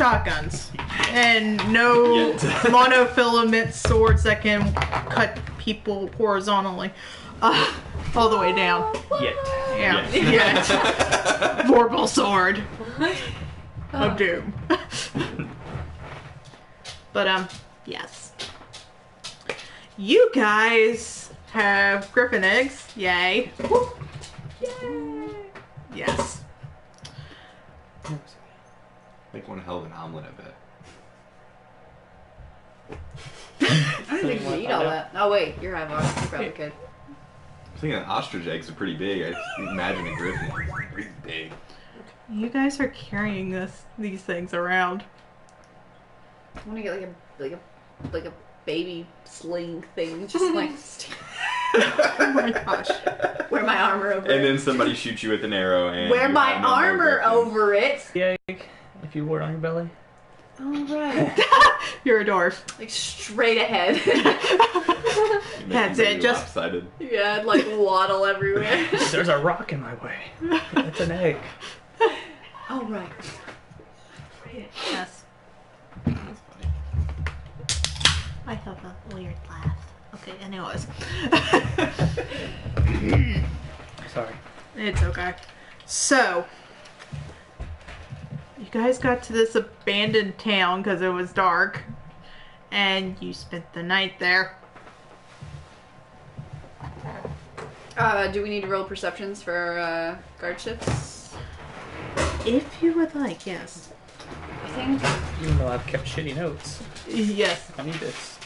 shotguns. And no monofilament swords that can cut people horizontally. All the way down. Yeah. Vorpal sword. Of doom. But, yes. You guys have griffin eggs. Yay. Yay. Yes. Make one hell of an omelet, I bet. I don't think you can eat all that. Oh wait, you're avvar. You probably could. I'm thinking ostrich eggs are pretty big. I just imagine a griffin really big. You guys are carrying these things around. I want to get like a baby sling thing, just like. Oh my gosh. Wear my armor over it. And then somebody shoots you with an arrow and wear you my have no more armor griffin. over it. The egg, if you wore it on your belly. Alright. You're a dwarf. Like straight ahead. You make That's them it, really just- lopsided. Yeah, I'd like waddle everywhere. There's a rock in my way. It's an egg. Oh, right. Yes. That's funny. I have a weird laugh. Okay, anyways. Sorry. It's okay. So, you guys got to this abandoned town because it was dark, and you spent the night there. Do we need to roll perceptions for guardships? If you would like, yes. I think. Even though I've kept shitty notes. Yes. I need this.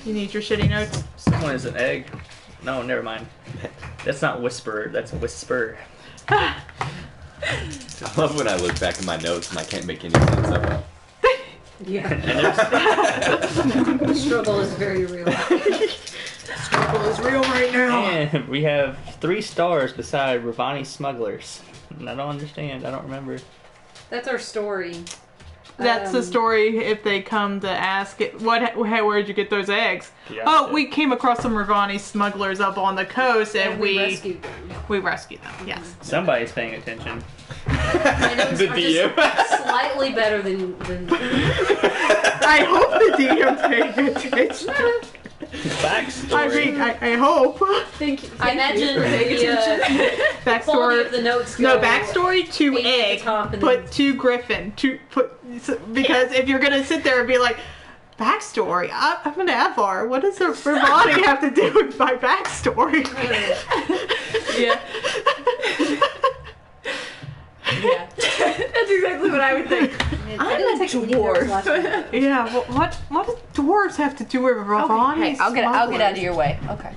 You need your shitty notes? Someone is an egg. No, never mind. That's not whisperer, that's whisper. I love when I look back at my notes and I can't make any sense of it. Yeah. And The struggle is very real. Struggle is real right now. and we have 3 stars beside Ravani smugglers. And I don't understand. I don't remember. That's our story. That's the story if they come to ask it. Hey, where'd you get those eggs? Yeah. Oh, we came across some Ravani smugglers up on the coast and we rescued them. we rescued them. Yes. Somebody's paying attention. My notes The are DM. just slightly better than I hope the DM's paying attention. Backstory. I mean, I hope. Thank you. I imagine the quality Backstory. of the notes No, go backstory, 2 eight at the egg, top and put then- 2 griffin, because if you're gonna sit there and be like, backstory, I'm an avvar, what does the Ravani have to do with my backstory? Yeah. Yeah. That's exactly what I would think. I'm a dwarf. Yeah, what do dwarves have to do with Ravani? Hey, I'll get out of your way. Okay.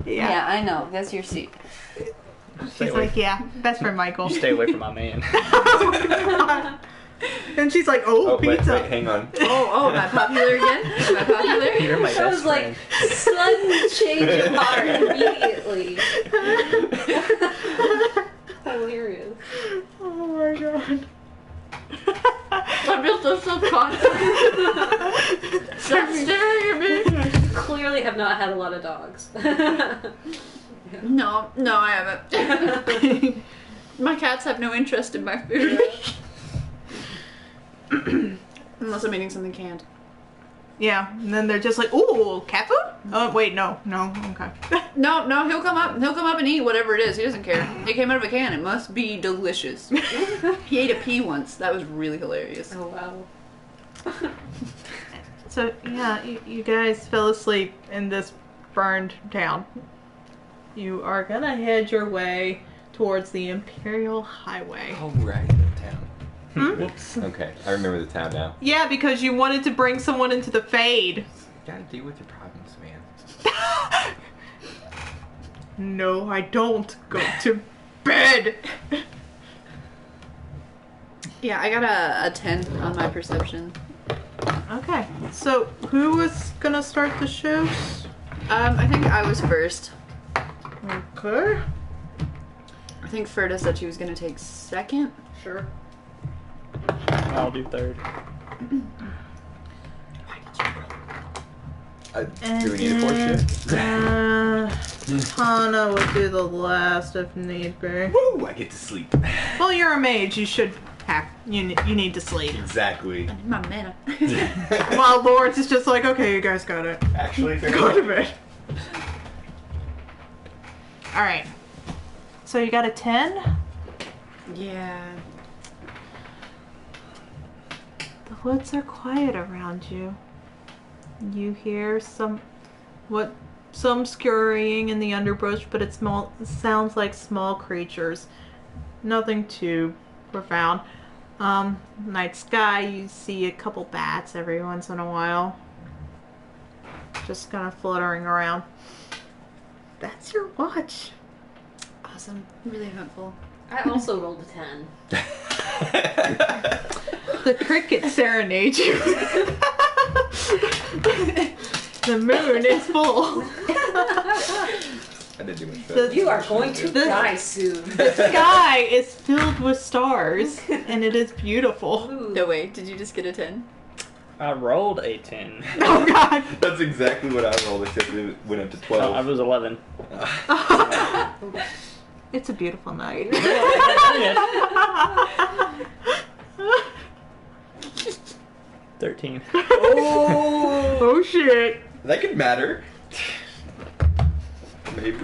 Yeah. Yeah, I know. That's your seat. Stay She's away. like, yeah, best friend Michael. You stay away from my man. And she's like, oh, Wait, pizza. hang on. Oh, am I popular again? Am I popular? You're my I best was like, friend. sudden change of heart immediately. Hilarious. Oh my god. I feel so self-conscious. Stop staring at me. Clearly have not had a lot of dogs. No, I haven't. My cats have no interest in my food. Unless I'm eating something canned. Yeah, and then they're just like, ooh, cat food? Oh, wait, no, okay. No, he'll come up and eat whatever it is. He doesn't care. He came out of a can. It must be delicious. He ate a pea once. That was really hilarious. Oh wow. So, yeah, you guys fell asleep in this burned town. You are gonna head your way towards the Imperial Highway. Oh, right, the town. Whoops. Okay, I remember the town now. Yeah, because you wanted to bring someone into the Fade. You gotta deal with your problems, man. No, I don't. Go to bed. Yeah, I got a 10 on my perception. Okay, so who was gonna start the shows? I think I was first. Okay. I think Ferta said she was gonna take second. Sure. I'll do 3rd. Do we need a 4th shift? Tana would do the last if need be. Woo! I get to sleep. Well, you're a mage. You should You need to sleep. Exactly. My mana. While Lawrence is just like, okay, you guys got it. Actually, fair Go to enough. bed. All right. So you got a 10. Yeah. The woods are quiet around you. You hear some scurrying in the underbrush, but it sounds like small creatures. Nothing too profound. Night sky, you see a couple bats every once in a while. Just kind of fluttering around. That's your watch. Awesome. Really eventful. I also rolled a 10. The crickets serenade you. The moon is full. I didn't do much The- better. You are going to This- die soon. The sky is filled with stars, and it is beautiful. No way. Did you just get a 10? I rolled a 10. Oh God! That's exactly what I rolled, except it went up to No, I 12. was 11. It's a beautiful night. 13. Oh shit! That could matter. Maybe.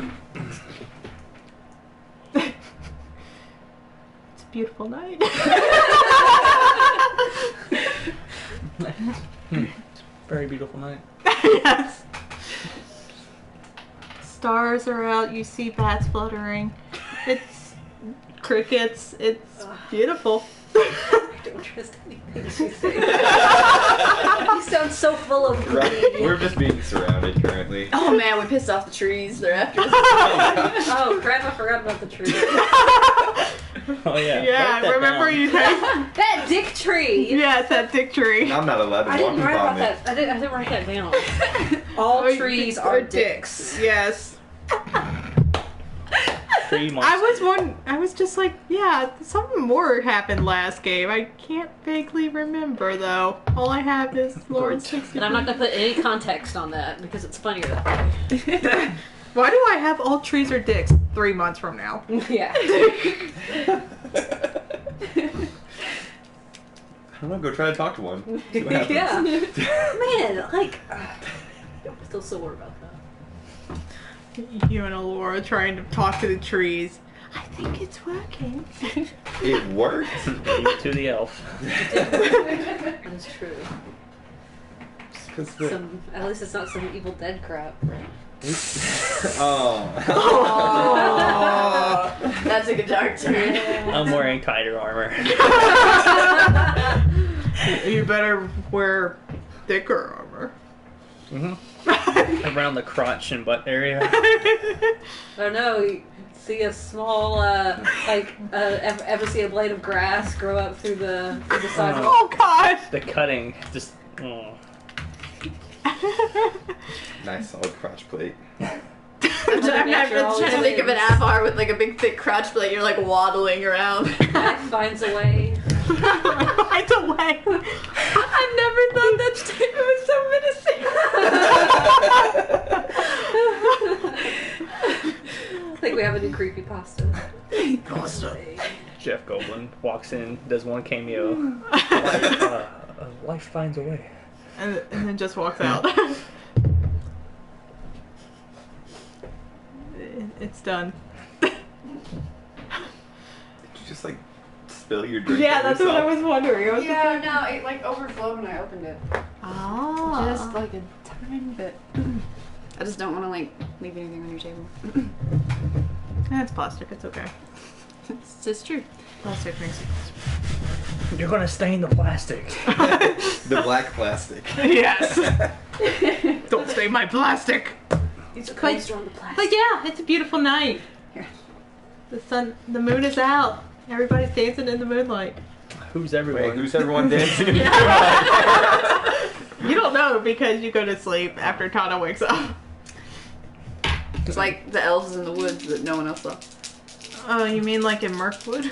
It's a beautiful night. Very beautiful night. Yes. Stars are out. You see bats fluttering. It's crickets. It's beautiful. I don't trust anything you say. You sound so full of Right. greed. We're just being surrounded currently. Oh man, we pissed off the trees. They're after us. Oh crap, I forgot about the tree. Oh, yeah. Yeah, Write that remember down. you guys? That dick tree! Yes, that dick tree. I'm not allowed to I walk didn't write about vomit. that. I didn't write that down. All trees are dicks. Yes. Tree monster. I was just like, yeah, something more happened last game. I can't vaguely remember though. All I have is Lord 60. And I'm not gonna put any context on that because it's funnier that Why do I have all trees are dicks 3 months from now? way. Yeah. I don't know, go try to talk to one. See what happens. Yeah. Man, like, I'm still sore about that. You and Alora trying to talk to the trees. I think it's working. It worked. Leave it to the elf. That is true. Cause the, At least it's not some Evil Dead crap, right? oh. That took a dark turn. I'm wearing tighter armor. You better wear thicker armor. Mm-hmm. Around the crotch and butt area. I don't know. You see a small, ever see a blade of grass grow up through the sidewalk? Oh God! The cutting just. Oh. Nice solid crotch plate. I'm trying to think of an avvar with like a big thick crotch plate. You're like waddling around. Life finds a way. Finds a way. I've never thought that statement was so menacing. I think we have a new creepypasta. Jeff Goldblum walks in, does one cameo. Life finds a way. And then just walks out. It's done. Did you just like spill your drink? Yeah, on that's what I yourself? was wondering. I was just like, no, it like overflowed when I opened it. ah. Just like a tiny bit. I just don't want to like leave anything on your table. It's plastic. It's okay. It's just true. Plastic makes it. You're gonna stain the plastic. The black plastic. Yes. Don't stain my plastic. These are But- closer on the plastic. But yeah, it's a beautiful night. Here. The moon is out. Everybody's dancing in the moonlight. Who's everyone? Wait, who's everyone dancing in the You don't know because you go to sleep after Tana wakes up. It's like the elves in the woods that no one else saw. Oh, you mean like in Mirkwood?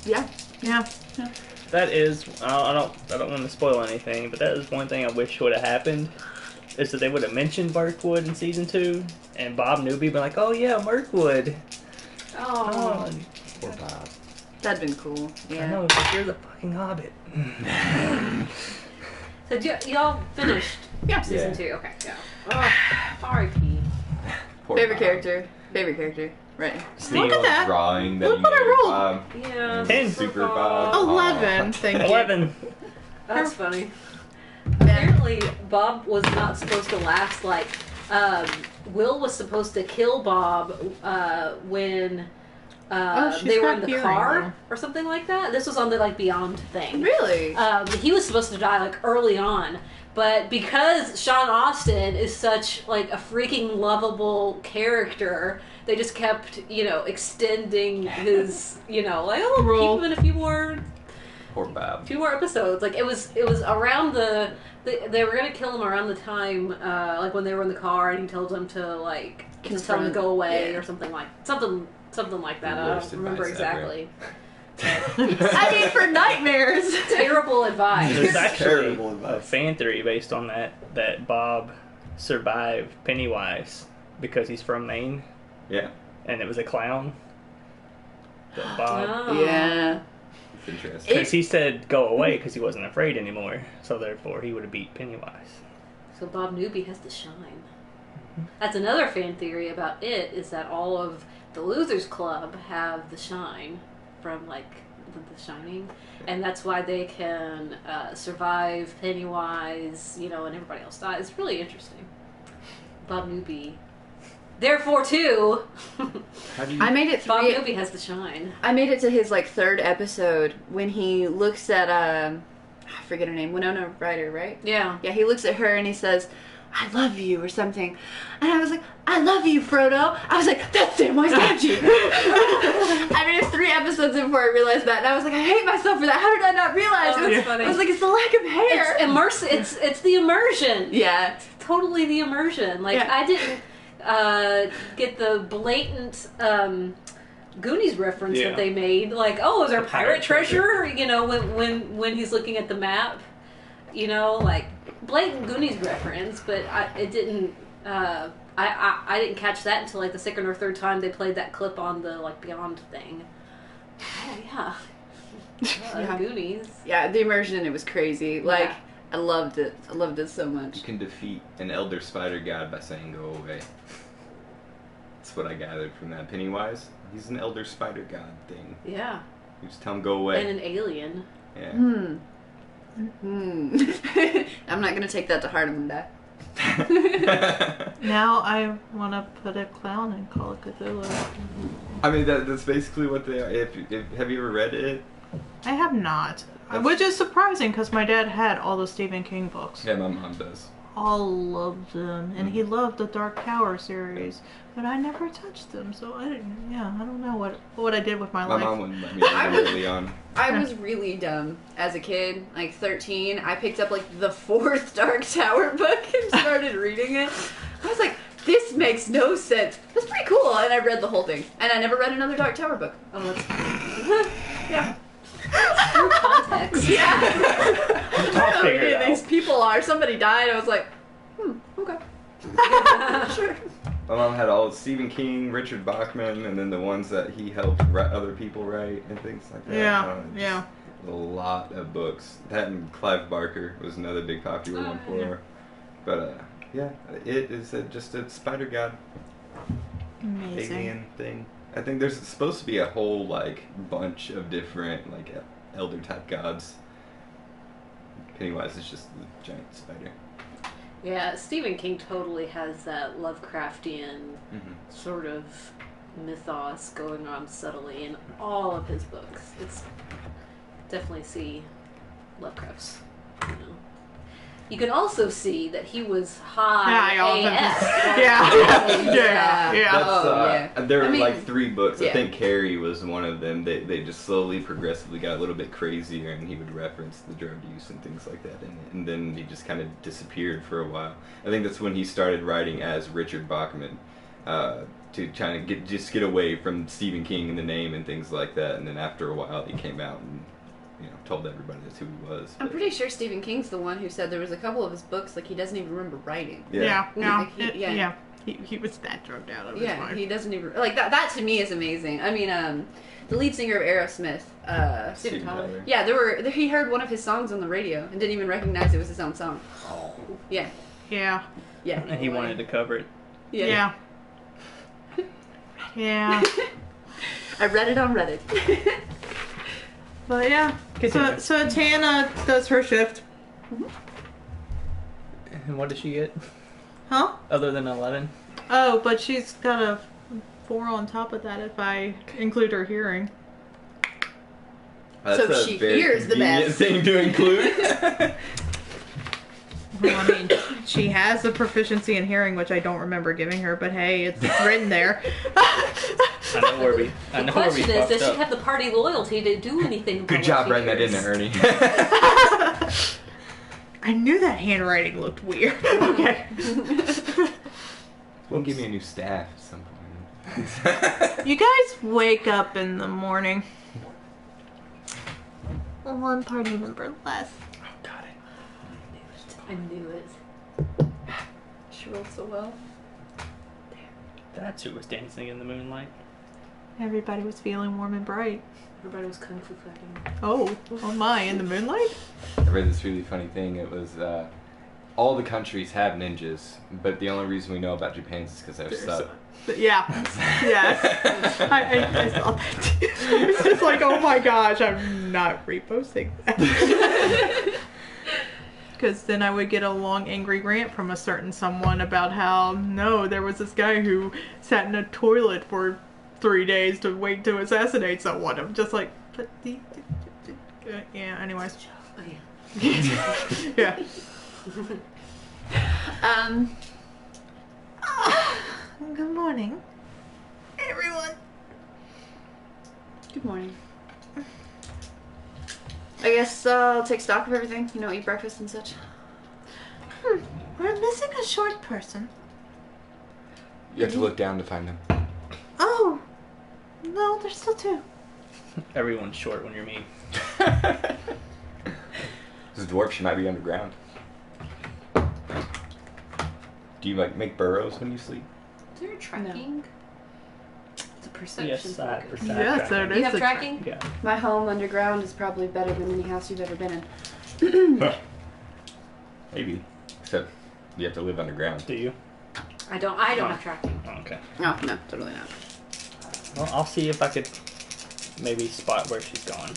Yeah. Yeah. That is, I don't want to spoil anything, but that is one thing I wish would have happened. Is that they would have mentioned Mirkwood in season 2, and Bob Newby been like, "Oh yeah, Mirkwood." Oh. Poor Bob. That'd been cool. I Yeah. know, but you're the fucking Hobbit. So y'all finished season Yeah. 2? Okay, yeah. Oh, R.I.P. Poor Favorite Bob. character. Favorite character. Right. Steve Look at that. drawing that Look he what I made, rolled. Bob. Yeah. 10. Super Bob. 11, thank you. 11. That's funny. Apparently, Bob was not supposed to last. Like, Will was supposed to kill Bob when Oh, she's they were got in the hearing, car though. or something like that. This was on the Beyond thing. Really? He was supposed to die early on, but because Sean Astin is such a freaking lovable character, they just kept extending his Role. keep him in a few more Poor Bob. episodes. It was around they were gonna kill him around the time when they were in the car and he told them to just tell him to go away or something like that. I Worst don't remember advice ever. exactly. I mean, for nightmares. Terrible advice. There's actually Terrible a advice. fan theory based on that Bob survived Pennywise because he's from Maine Yeah, and it was a clown. That Bob. Oh. Yeah. it's interesting. Because he said go away because he wasn't afraid anymore. So therefore he would have beat Pennywise. So Bob Newby has to shine. That's another fan theory about it, is that all of the Losers Club have the shine from the Shining, and that's why they can survive Pennywise, and everybody else dies. It's really interesting. Bob Newby. Therefore, too, How do you? I made it Bob three. Newby has the shine. I made it to his third episode when he looks at I forget her name, Winona Ryder, right? Yeah. Yeah, he looks at her and he says, "I love you" or something, and I was like, "I love you, Frodo." I was like, "That's Samwise Gamgee." I made it 3 episodes before I realized that, and I was like, I hate myself for that. How did I not realize? Oh, It was, that's funny. I was like, it's the lack of hair. It's immersive. It's the immersion. Yeah. Totally the immersion. Yeah. I didn't get the blatant Goonies reference Yeah. that they made. Is there The pirate pirate treasure? When he's looking at the map, blatant Goonies reference. But it didn't. I didn't catch that until the second or third time they played that clip on the Beyond thing. Oh yeah. Yeah. Goonies. Yeah, the immersion in it was crazy. Yeah. I loved it. I loved it so much. You can defeat an elder spider god by saying go away. That's what I gathered from that. Pennywise, he's an elder spider god thing. Yeah. You just tell him go away. And an alien. Yeah. I'm not gonna take that to heart. I'm gonna die. Now I want to put a clown in Call of Cthulhu. I mean, that's basically what they are. Have you ever read it? I have not. That's- Which is surprising because my dad had all the Stephen King books. Yeah, my mom does. All of them. And he loved the Dark Tower series. But I never touched them, so I don't know what I did with my My life. mom wouldn't let me read them early on. I was really dumb as a kid, 13. I picked up the 4th Dark Tower book and started reading it. I was like, this makes no sense. That's pretty cool. And I read the whole thing. And I never read another Dark Tower book. Oh, that's Yeah. true context. Yeah. I don't know who figure it any of these out. people are. Somebody died. I was like, okay. Sure. My mom had all of Stephen King, Richard Bachman, and then the ones that he helped other people write and things like that. Yeah, Just yeah. A lot of books. That and Clive Barker was another big popular one for her. But yeah, it is just a spider god Amazing. alien thing. I think there's supposed to be a whole bunch of different elder type gods. Pennywise is just the giant spider. Yeah, Stephen King totally has that Lovecraftian sort of mythos going on subtly in all of his books. It's definitely see Lovecraft's, You can also see that he was high AF. Yeah. That's, Oh, yeah. There were I mean, 3 books. I yeah. think Carrie was one of them. They just slowly, progressively got a little bit crazier, and he would reference the drug use and things like that in it. And then he just kind of disappeared for a while. I think that's when he started writing as Richard Bachman, to try to get away from Stephen King and the name and things like that. And then after a while, he came out and told everybody that's who he was. I'm But- pretty sure Stephen King's the one who said there was a couple of his books he doesn't even remember writing. Yeah. Yeah. He was that drugged out of his Yeah, mind. he doesn't even that. That to me is amazing. I mean, the lead singer of Aerosmith. Steven Tyler. Yeah, he heard one of his songs on the radio and didn't even recognize it was his own song. Yeah. Yeah. Yeah. And he wanted to cover it. Yeah. Yeah. I read it on Reddit. But yeah. So Tana does her shift. And what does she get? Huh? Other than 11? Oh, but she's got a 4 on top of that if I include her hearing. That's So a she very hears the convenient best. thing to include. Well, I mean, she has a proficiency in hearing, which I don't remember giving her, but hey, it's written there. I know where we The question is, does she up. have the party loyalty to do anything? about Good what job she writing that in hears? there, Ernie. I knew that handwriting looked weird. Okay. We'll give me a new staff at some point. You guys wake up in the morning. One party member less. Oh, got it. I knew it. She rolled so well. That's who was dancing in the moonlight. Everybody was feeling warm and bright. Everybody was kung fu fighting. Oh my, in the moonlight? I read this really funny thing. It was all the countries have ninjas, but the only reason we know about Japan's is because they're sub. But yeah. Yes. I saw that too. It's just like, oh my gosh, I'm not reposting that. Because then I would get a long angry rant from a certain someone about how, no, there was this guy who sat in a toilet for 3 days to wait to assassinate someone. I'm just like, but yeah, anyways. Oh, yeah. Yeah. Good morning, everyone. Good morning. I guess I'll take stock of everything. Eat breakfast and such. We're missing a short person. You have to look down to find them. Oh, no, there's still 2. Everyone's short when you're me. This dwarf, she might be underground. Do you make burrows when you sleep? Is there tracking? It's a perception. Yes, focus. Yes, there it is. You have a tracking? Yeah. My home underground is probably better than any house you've ever been in. Maybe. Except you have to live underground. Do you? I don't have tracking. Oh, okay. No, totally not. Well, I'll see if I could maybe spot where she's gone.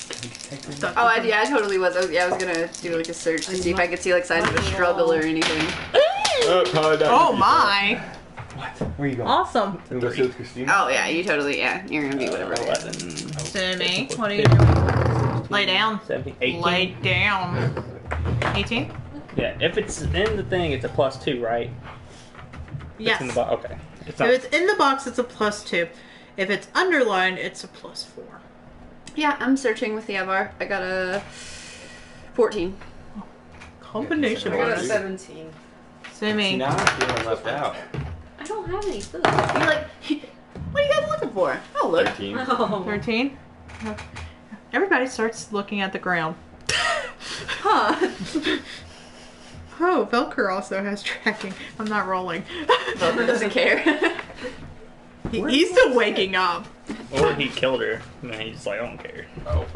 Oh, I totally was. I was gonna do like a search to see if I could see like signs of a struggle or anything. Oh my! What? Where are you going? Awesome. You go see with Christina? Oh yeah, you're gonna be whatever. 11. Sammy, what are you doing? Lay down. 17, 18. Lay down. 18? Yeah, if it's in the thing, it's a +2, right? Yes. It's in the okay. It's If not. it's in the box, it's a +2. If it's underlined, it's a +4. Yeah, I'm searching with the avvar. I got a 14. Combination I got a bonus. 17. Sammy. Now I'm feeling left out. I don't have any food. You're like, what are you guys looking for? Oh look. 13. Oh. 13? Everybody starts looking at the ground. Huh. Oh, Velker also has tracking. I'm not rolling. Velcro doesn't care. He's still waking up. Or he killed her. And he's just like, I don't care. Oh.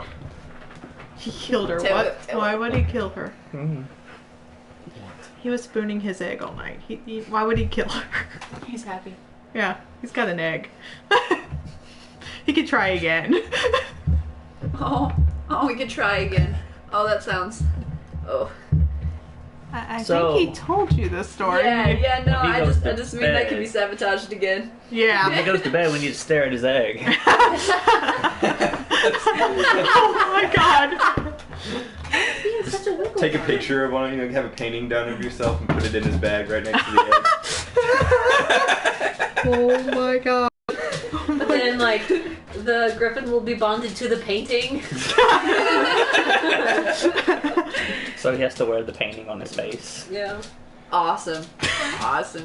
He killed her. Tell What? it, tell Why would he kill her? Mm-hmm. He was spooning his egg all night. Why would he kill her? He's happy. Yeah, he's got an egg. He could try again. Oh, we could try again. Oh, that sounds. Oh. I So- think he told you this story. Yeah, no, He I goes just to mean that bed. can be sabotaged again. When Yeah. he goes to bed, we need to stare at his egg. Oh my god. Being such a wiggle Take a bug. picture of one, have a painting done of yourself and put it in his bag right next to the egg. Oh my god. But then, like, the griffin will be bonded to the painting. So he has to wear the painting on his face. Yeah. Awesome.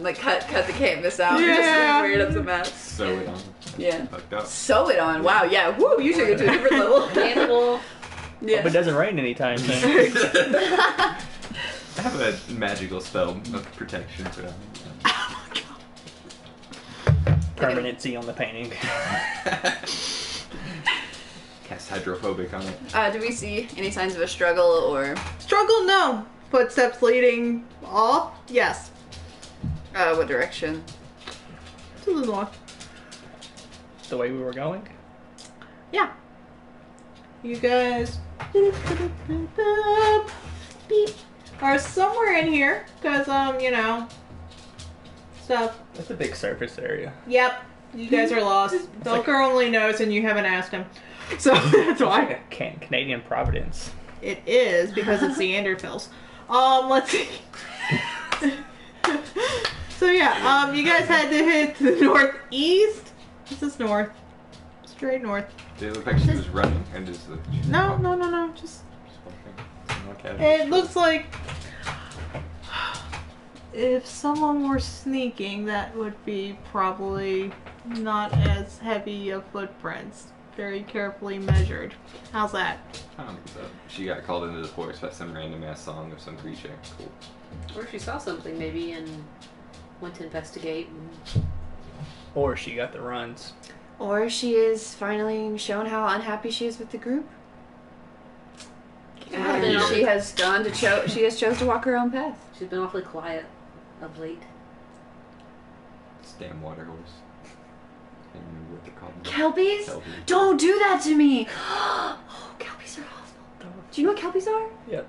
Like cut the canvas out and Yeah. just wear it up the map. Sew it on. Yeah. Fucked up. Sew it on. Wow. Yeah. Woo. You took it to a different level. Animal. Yeah. Hope it doesn't rain anytime soon. I have a magical spell of protection for that. Permanency on the painting. hydrophobic on it. Do we see any signs of a struggle or Struggle, no. Footsteps leading off, yes. what direction? To the north. The way we were going? Yeah. You guys are somewhere in here, because, you know, stuff. That's a big surface area. Yep. You guys are lost. Belker only knows and you haven't asked him. So that's Like why. a Canadian Providence. It is, because it's the Anderfills. Let's see. So yeah, you guys had to hit the northeast. This is north. Straight north. Did it look like she was running? And just the... No. Just walking? it looks like if someone were sneaking, that would be probably not as heavy of footprints. Very carefully measured. How's that? I don't think so. She got called into the forest by some random ass song of some creature. Cool. Or if she saw something maybe and went to investigate. Or she got the runs. Or she is finally shown how unhappy she is with the group. Yeah, And she has gone to she has chose to walk her own path. She's been awfully quiet of late. This damn water horse. I can't remember what they're called. Kelpies? Kelpies. Don't do that to me! Oh, Kelpies are awful. Do you know what Kelpies are? Yep.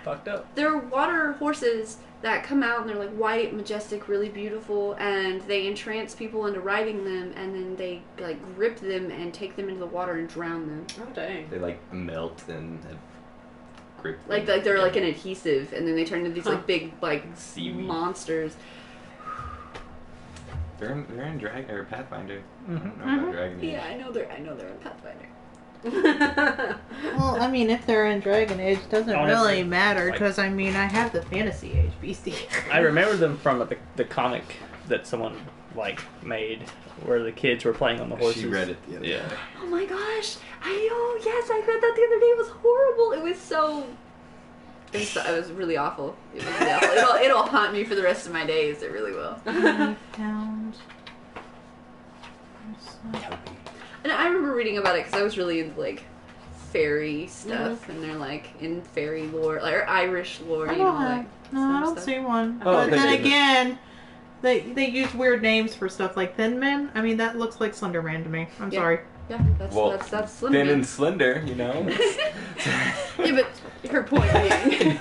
Fucked up. They're water horses that come out and they're like white, majestic, really beautiful, and they entrance people into riding them, and then they like grip them and take them into the water and drown them. Oh dang. They like melt and grip. Like they're like an adhesive, and then they turn into these like big like Seaweed. monsters. They're in Dragon or Pathfinder. Mhm. I don't know about Dragon Age. Yeah, I know they're in Pathfinder. Well, I mean, if they're in Dragon Age, doesn't Honestly, really matter, like- because, I mean, I have the Fantasy Age beastie. I remember them from the comic that someone like made where the kids were playing on the horses. She read it the other Yeah. day. Oh my gosh! Yes, I read that the other day. It was horrible. It was really awful. It was really awful. It'll haunt me for the rest of my days. It really will. Pounds. And I remember reading about it because I was really into like fairy stuff, and they're like in fairy lore, like, or Irish lore, I you know, don't like have. No, I don't stuff. see one. Oh, But they then didn't. again, they use weird names for stuff like Thin Men. I mean, that looks like Slender Man to me. I'm Yeah. sorry. Yeah, that's Slim thin Man. and slender, you know. Yeah, but her point being,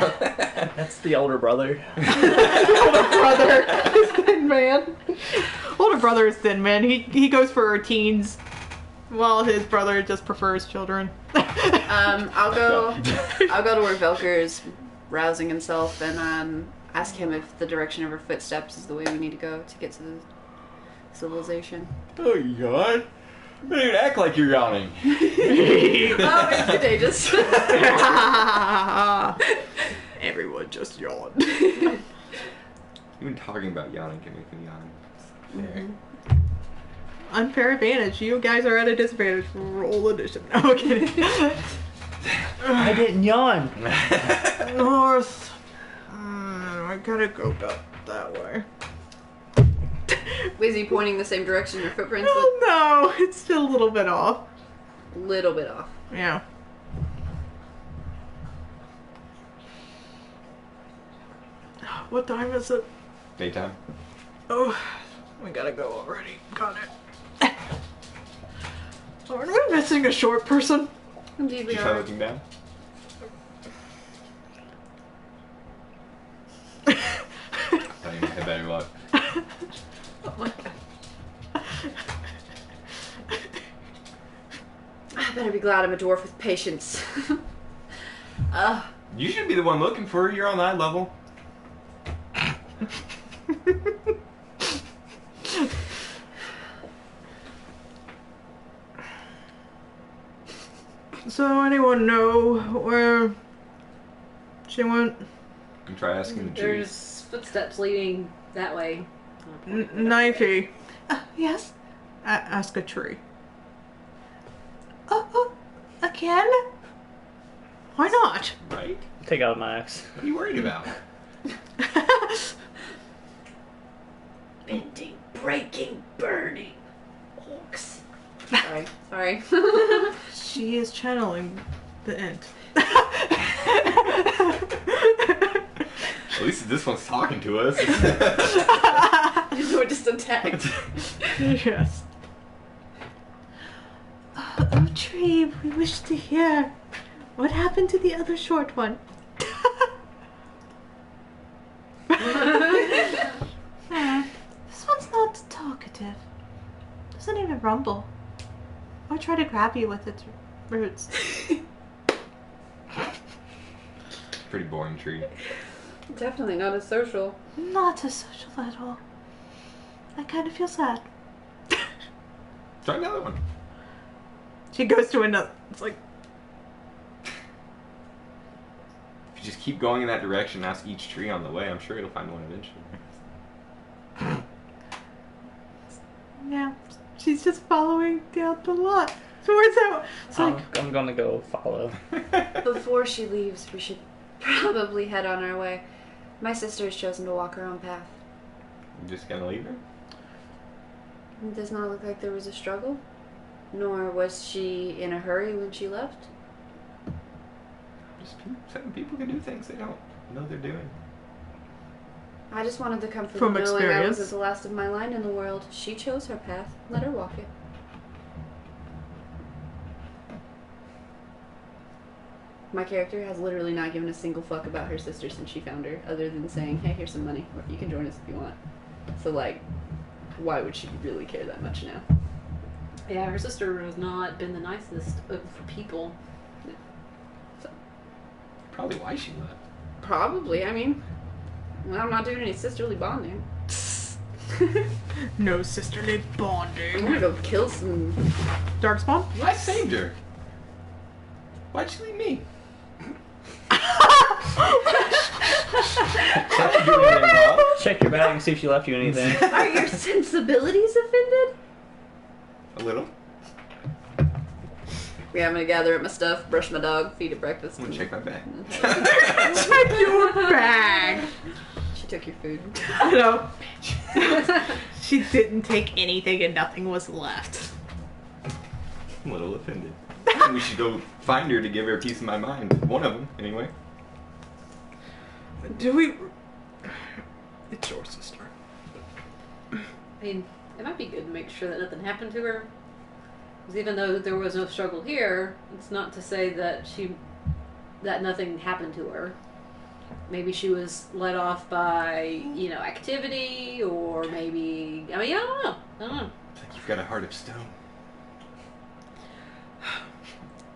That's the older brother. Older brother is Thin Man. Older brother is Thin Man. He goes for teens, while his brother just prefers children. I'll go to where Velker is rousing himself and ask him if the direction of her footsteps is the way we need to go to get to the civilization. Oh, you yawn? You don't even act like you're yawning. Oh, it's contagious. Everyone just yawned. Even talking about yawning can make me yawn. Fair. Unfair advantage. You guys are at a disadvantage. Roll initiative. No, I'm kidding. I didn't yawn. North. I gotta go back that way. Was he pointing the same direction your footprints? Oh no, it's still a little bit off. Little bit off. Yeah. What time is it? Daytime. Oh, we gotta go already. Got it. Aren't we missing a short person? Indeed, Did we you try are. looking down? I think I had better luck. Oh my god. I better be glad I'm a dwarf with patience. You should be the one looking for her. You're on eye level. So, anyone know where she went? And try asking the trees. There's footsteps leading that way. Knifey. Yes? Ask a tree. Again? Why not? Right? Take out my axe. What are you worried about? Bending, breaking, burning. Orcs. Sorry. She is channeling the ent. At least this one's talking to us. We're just attacked. Yes. Oh, tree, we wish to hear. What happened to the other short one? This one's not talkative. Doesn't even rumble. Or try to grab you with its roots. Pretty boring tree. Definitely not as social. Not as social at all. I kind of feel sad. Try another one. She goes to another. It's like, If you just keep going in that direction, ask each tree on the way, I'm sure it'll find one eventually. yeah, she's just following down the lot. Towards out. It's like, I'm gonna go follow. Before she leaves, we should probably head on our way. My sister has chosen to walk her own path. You just gonna leave her? It does not look like there was a struggle. Nor was she in a hurry when she left. Just certain people can do things they don't know they're doing. I just wanted the comfort From of knowing I experience. wasn't the last of my line in the world. She chose her path. Let her walk it. My character has literally not given a single fuck about her sister since she found her, other than saying, hey, here's some money. Or you can join us if you want. So, like, why would she really care that much now? Yeah, her sister has not been the nicest of people. Probably why she left. Probably. I mean, well, I'm not doing any sisterly bonding. no sisterly I'm bonding. gonna go kill some... Darkspawn? I saved her. Why'd she leave me? Check your bag and see if she left you anything. Are your sensibilities offended? A little. Yeah, I'm gonna gather up my stuff, brush my dog, feed it breakfast. I'm gonna check my bag. Check your bag. She took your food. No. She didn't take anything and nothing was left. I'm a little offended. We should go find her to give her a piece of my mind. One of them, anyway. Do we... It's your sister. I mean, it might be good to make sure that nothing happened to her. Because even though there was no struggle here, it's not to say that that nothing happened to her. Maybe she was let off by, activity, or maybe... I mean, I don't know. It's like you've got a heart of stone.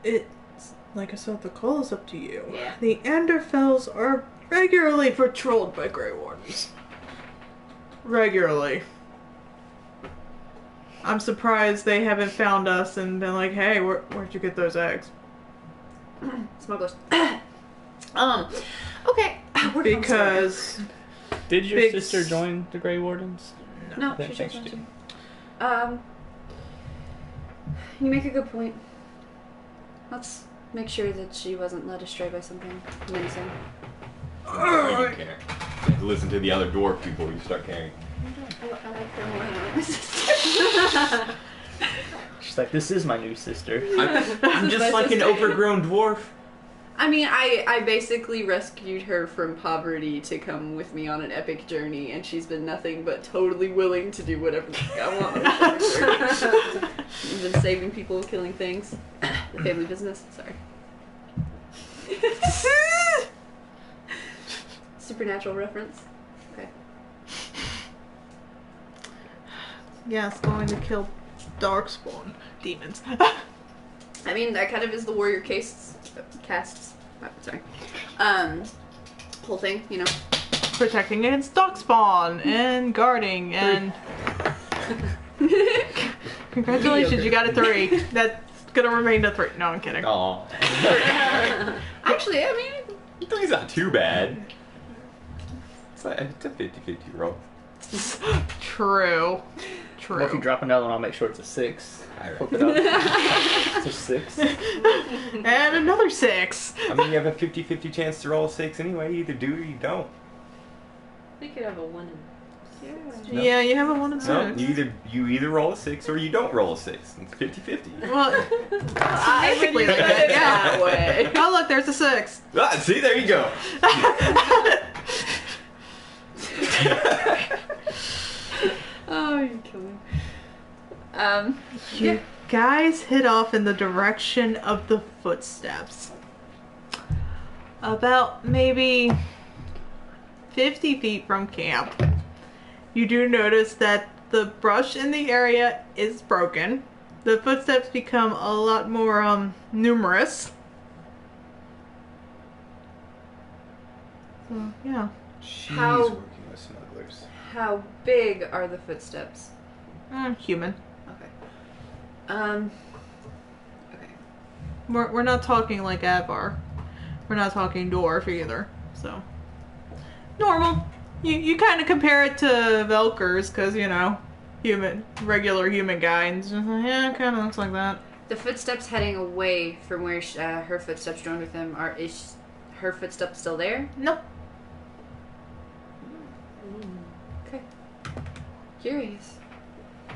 It's... Like I said, the call is up to you. Yeah. The Anderfells are regularly patrolled by Grey Wardens. Regularly. I'm surprised they haven't found us and been like, hey, where'd you get those eggs? Smugglers. Okay. Because... Did your Big sister join the Grey Wardens? No, I didn't she think chose she not did. to. You make a good point. Let's make sure that she wasn't led astray by something menacing. I don't care. You have to listen to the other dwarf before you start caring. I like her more than my sister. She's like, this is my new sister. I'm just like an overgrown dwarf. I mean, I basically rescued her from poverty to come with me on an epic journey, and she's been nothing but totally willing to do whatever the fuck I want on this epic journey. She's been saving people, killing things. The family business. Sorry. Supernatural reference. Okay. Yes, going to kill Darkspawn demons. I mean, that kind of is the warrior casts. Sorry. Whole thing, Protecting against Darkspawn and guarding and... Congratulations, you got a 3. That's gonna remain a 3. No, I'm kidding. Aw. Actually, I mean, 3's not too bad. It's a 50-50 roll. True. Well, if you drop another one, I'll make sure it's a 6. Alright. Flip it up. It's a 6. And another 6. I mean, you have a 50-50 chance to roll a 6 anyway. You either do or you don't. We could have a 1 and No. Yeah, you have a 1 and 6. No, you either roll a 6 or you don't roll a 6. It's 50-50. Well, I would basically look like at it that, that way. Oh, look, there's a 6. Ah, see, there you go. Oh, you kill me. You guys hit off in the direction of the footsteps. About maybe 50 feet from camp. You do notice that the brush in the area is broken. The footsteps become a lot more numerous. So, yeah. She's How- working with smugglers. How big are the footsteps? Human. Okay. Okay. We're not talking like avvar. We're not talking dwarf either. So normal. You kind of compare it to Velker's because regular human guy, and it's just like, yeah, it kind of looks like that. The footsteps heading away from where her footsteps joined with him is her footsteps still there? Nope. Okay. Curious.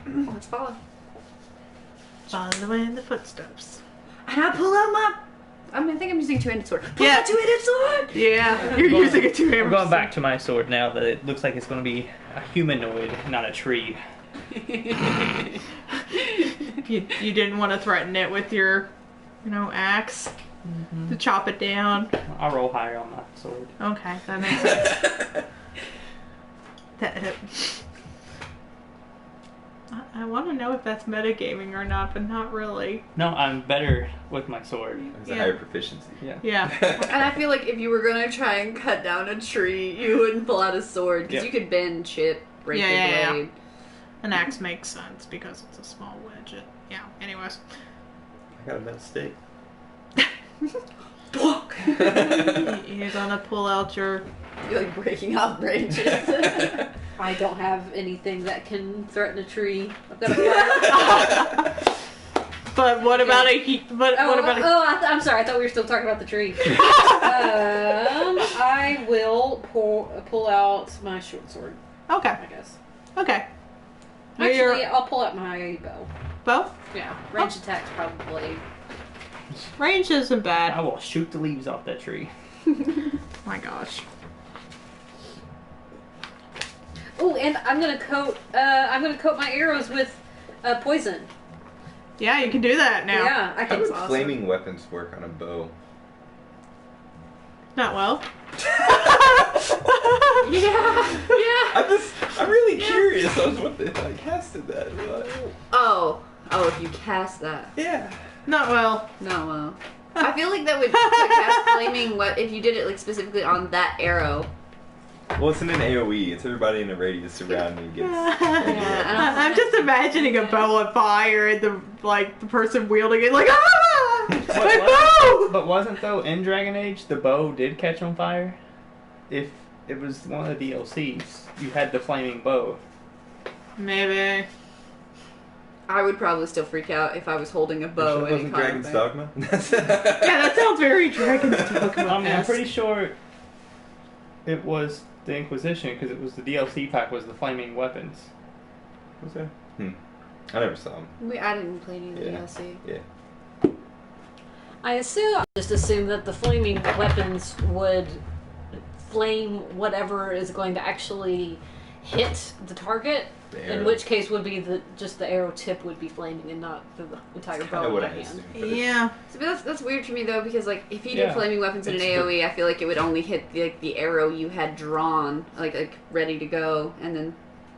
Let's follow. Following the footsteps. And I pull out my. I think I'm using a two-handed sword. Pull Yeah. out two-handed sword. Yeah, you're using a two-hammer. We're going back to my sword now that it looks like it's going to be a humanoid, not a tree. You didn't want to threaten it with your, axe to chop it down. I'll roll higher on my sword. Okay, that makes sense. I want to know if that's metagaming or not, but not really. No, I'm better with my sword. It's a Yeah. higher proficiency. Yeah. Yeah. And I feel like if you were gonna try and cut down a tree, you wouldn't pull out a sword because Yep. you could bend, chip, break Yeah, the yeah, blade. An axe makes sense because it's a small wedge. Yeah, anyways. I got a metal stake. You're gonna pull out your... You're like breaking off branches. I don't have anything that can threaten a tree. I've got a fire. But what about I'm sorry. I thought we were still talking about the tree. I will pull out my short sword. Okay, I guess. okay. Actually, I'll pull out my bow. Bow? Yeah, range attacks probably. Range isn't I bad. will shoot the leaves off that tree. My gosh. Oh, and I'm gonna coat my arrows with poison. Yeah, you can do that now. Yeah, I How can. would awesome. flaming weapons work on a bow? Not well. Yeah. I'm really curious on what they casted that. Oh, if you cast that. Yeah. Not well. No, well. I feel like that would cast flaming. What if you did it like specifically on that arrow? Well, it's in an AoE. It's everybody in a radius around me gets. I'm just imagining a bow on fire and the person wielding it like, ah! My bow! But wasn't though in Dragon Age the bow did catch on fire? If it was one of the DLCs, you had the flaming bow. Maybe. I would probably still freak out if I was holding a bow. It wasn't Dragon's Dogma. Yeah, that sounds very Dragon's Dogma. I'm pretty sure it was the Inquisition because it was the DLC pack was the flaming weapons. Was there? I never saw him. I didn't play any of the Yeah. DLC. Yeah. I just assume that the flaming weapons would flame whatever is going to actually hit the target. The In arrow. which case would be just the arrow tip would be flaming and not the entire Kinda bow in what my I hand. assumed. Yeah. So, but that's weird to me though because like if you did Yeah. flaming weapons in an It's AOE, I feel like it would only hit the arrow you had drawn, like ready to go, and then.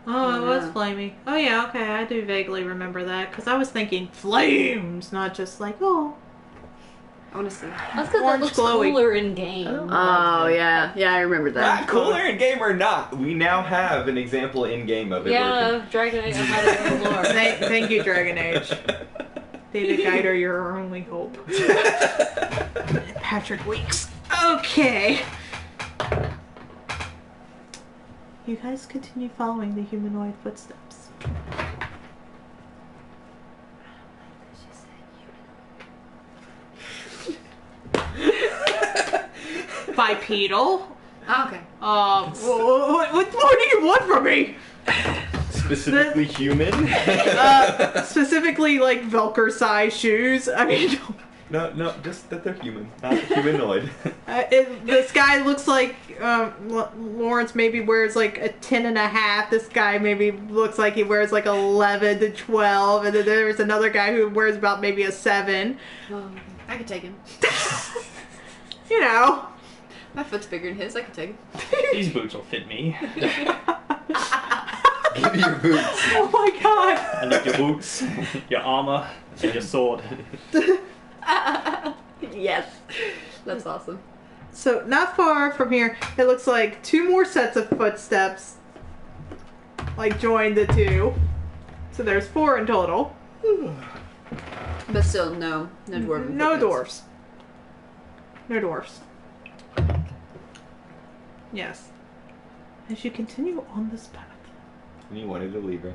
Oh, it was Yeah. flaming. Oh yeah, okay, I do vaguely remember that because I was thinking flames, not just like, oh. I want to see. That's because that Orange looks glowy. cooler in game. Oh yeah, I remember Ah, cooler in game or not, we now have an example in game of it Yeah, Dragon Age. I had it in lore. Thank you, Dragon Age. David Guider, you're our only hope. Patrick Weeks. Okay. You guys continue following the humanoid footsteps. Bipedal. Oh, okay. What more do you want from me? Specifically human? Specifically, like, Velcro-sized shoes. I mean... No, just that they're human, not humanoid. This guy looks like Lawrence maybe wears like a 10.5. This guy maybe looks like he wears like 11 to 12, and then there's another guy who wears about maybe a 7. I could take him. You know. My foot's bigger than his. I could take him. These boots will fit me. Give me your boots. Oh my god. I need your boots, your armor, and your sword. Yes. That's awesome. So, not far from here, it looks like 2 more sets of footsteps, like, join the 2. So there's 4 in total. But still, no dwarven. No footprints. dwarfs. No dwarfs. Yes. As you continue on this path. And you wanted to leave her.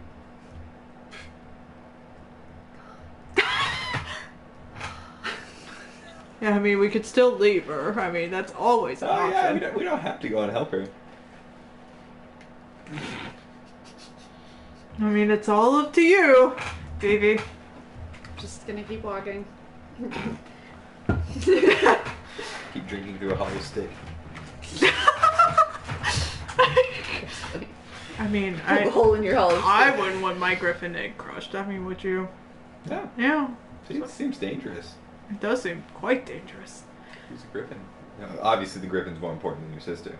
Yeah, I mean, we could still leave her. I mean, that's always an Oh yeah, option. we don't have to go and help her. I mean, it's all up to you, baby. Just gonna keep walking. Keep drinking through a hollow stick. I mean, A hole in your hull. I wouldn't want my griffin egg crushed. I mean, would you? Yeah, Yeah. seems dangerous. It does seem quite dangerous. Who's a griffin? Obviously, the griffin's more important than your sister.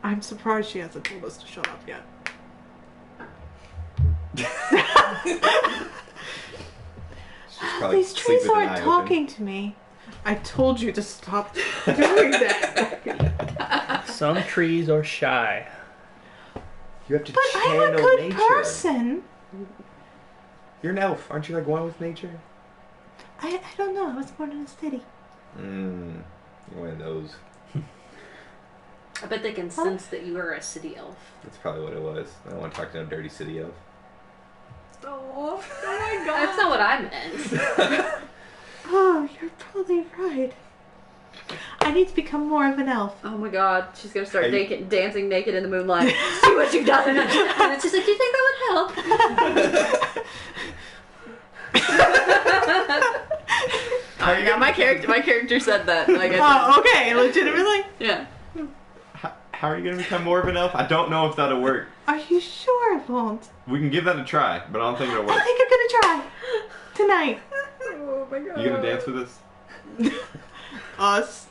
I'm surprised she hasn't told us to shut up yet. She's probably These asleep trees with an aren't eye talking to me. I told you to stop doing that. Some trees are shy. You have to But channel I'm a good nature. person. You're an elf. Aren't you like one with nature? I don't know. I was born in a city. You're one of those. I bet they can sense that you are a city elf. That's probably what it was. I don't want to talk to no dirty city elf. Oh my god. That's not what I meant. Oh, you're probably right. I need to become more of an elf. Oh my god. She's gonna start Hey. dancing naked in the moonlight. See what you've done. And it's just like, do you think that would help? Yeah, my character said that. Like, Oh, okay. Legitimately? yeah. How are you going to become more of an elf? I don't know if that'll work. Are you sure it won't? We can give that a try, but I don't think it'll I work. think I'm gonna try. Tonight. Oh my god. You going to dance with us? Us.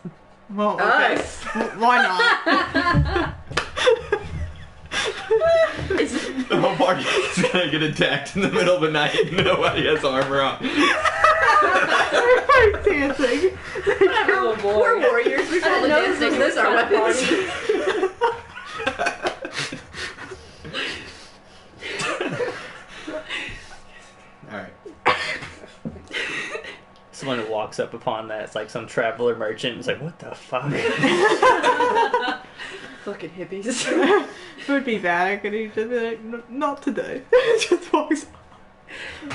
Well, okay. Us. Why not? The whole party is going to get attacked in the middle of the night and nobody has armor on. We're dancing. Oh boy. We're warriors. We call the know dance this naked is as our a fun weapons. Alright. Someone who walks up upon that, it's like some traveler merchant. It's like, what the fuck? Fucking hippies. It would be bad. Could he just be like, not today. Just walks off.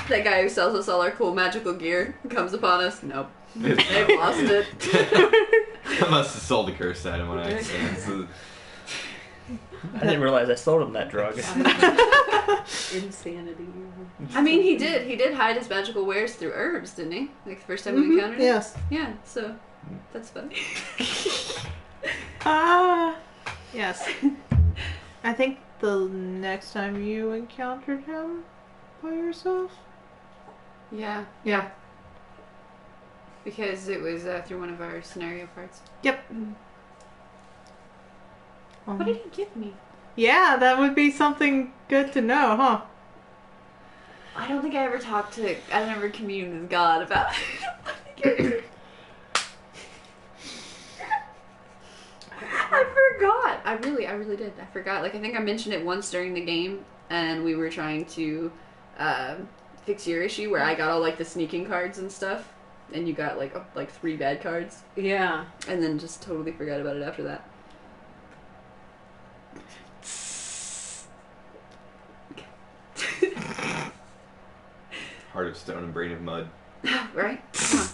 That guy who sells us all our cool magical gear comes upon us. Nope. They've lost it. I must have sold a cursed item on accident. So I didn't realize I sold him that drug. Insanity. I mean, he did hide his magical wares through herbs, didn't he? Like the first time we encountered him? Yes. Yeah, so that's fun. Yes. I think the next time you encountered him by yourself. Yeah. Yeah. Because it was through one of our scenario parts. Yep. What did he give me? Yeah, that would be something good to know, huh? I don't think I ever communed with God about it. I forgot. I really did. I forgot. Like, I think I mentioned it once during the game, and we were trying to fix your issue where I got all like the sneaking cards and stuff, and you got like 3 bad cards, Yeah. and then just totally forgot about it after that. heart of stone and brain of mud. Right? Come on.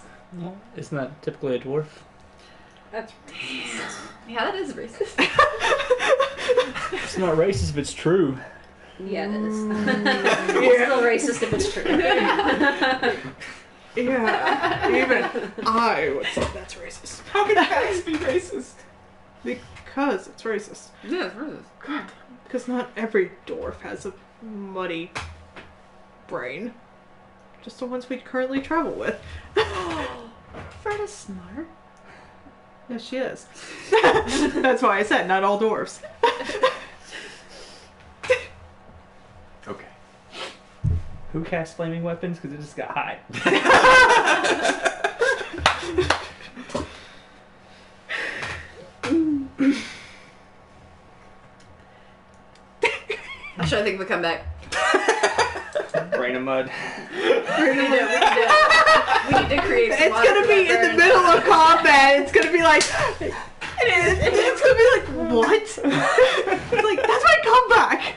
Well, isn't that typically a dwarf? That's Yeah, that is racist. It's not racist if it's true. yeah, it is. It's still racist if it's true. Yeah, even I would say that's racist. How can facts be racist? Because it's racist. Yeah, it's racist. God. Because not every dwarf has a muddy brain. Just the ones we currently travel with. Ferta's smart. Yeah, she is. That's why I said not all dwarves. Okay. Who cast flaming weapons? Because it just got hot. I'm trying to think of a comeback. Brain of mud. We need to create some It's gonna be in the middle of combat. It's gonna be like, it's gonna be like, what? It's like, that's my comeback.